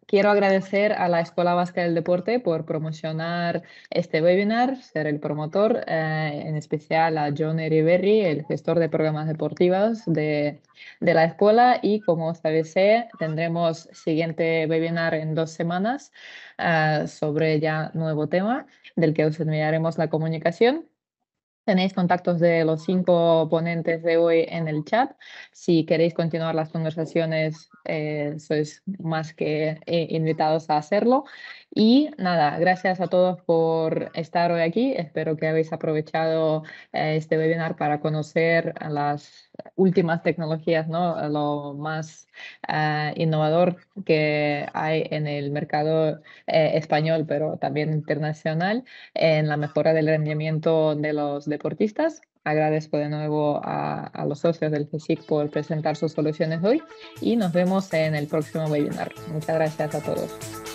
Quiero agradecer a la Escuela Vasca del Deporte por promocionar este webinar, ser el promotor, en especial a John Eriberri, el gestor de programas deportivos de la escuela, y como sabéis tendremos siguiente webinar en 2 semanas sobre ya nuevo tema del que os enviaremos la comunicación. Tenéis contactos de los 5 ponentes de hoy en el chat. Si queréis continuar las conversaciones, sois más que invitados a hacerlo. Y nada, gracias a todos por estar hoy aquí. Espero que habéis aprovechado este webinar para conocer las últimas tecnologías, ¿no? Lo más innovador que hay en el mercado español, pero también internacional, en la mejora del rendimiento de los deportistas. Agradezco de nuevo a los socios del FESIC por presentar sus soluciones hoy, y nos vemos en el próximo webinar. Muchas gracias a todos.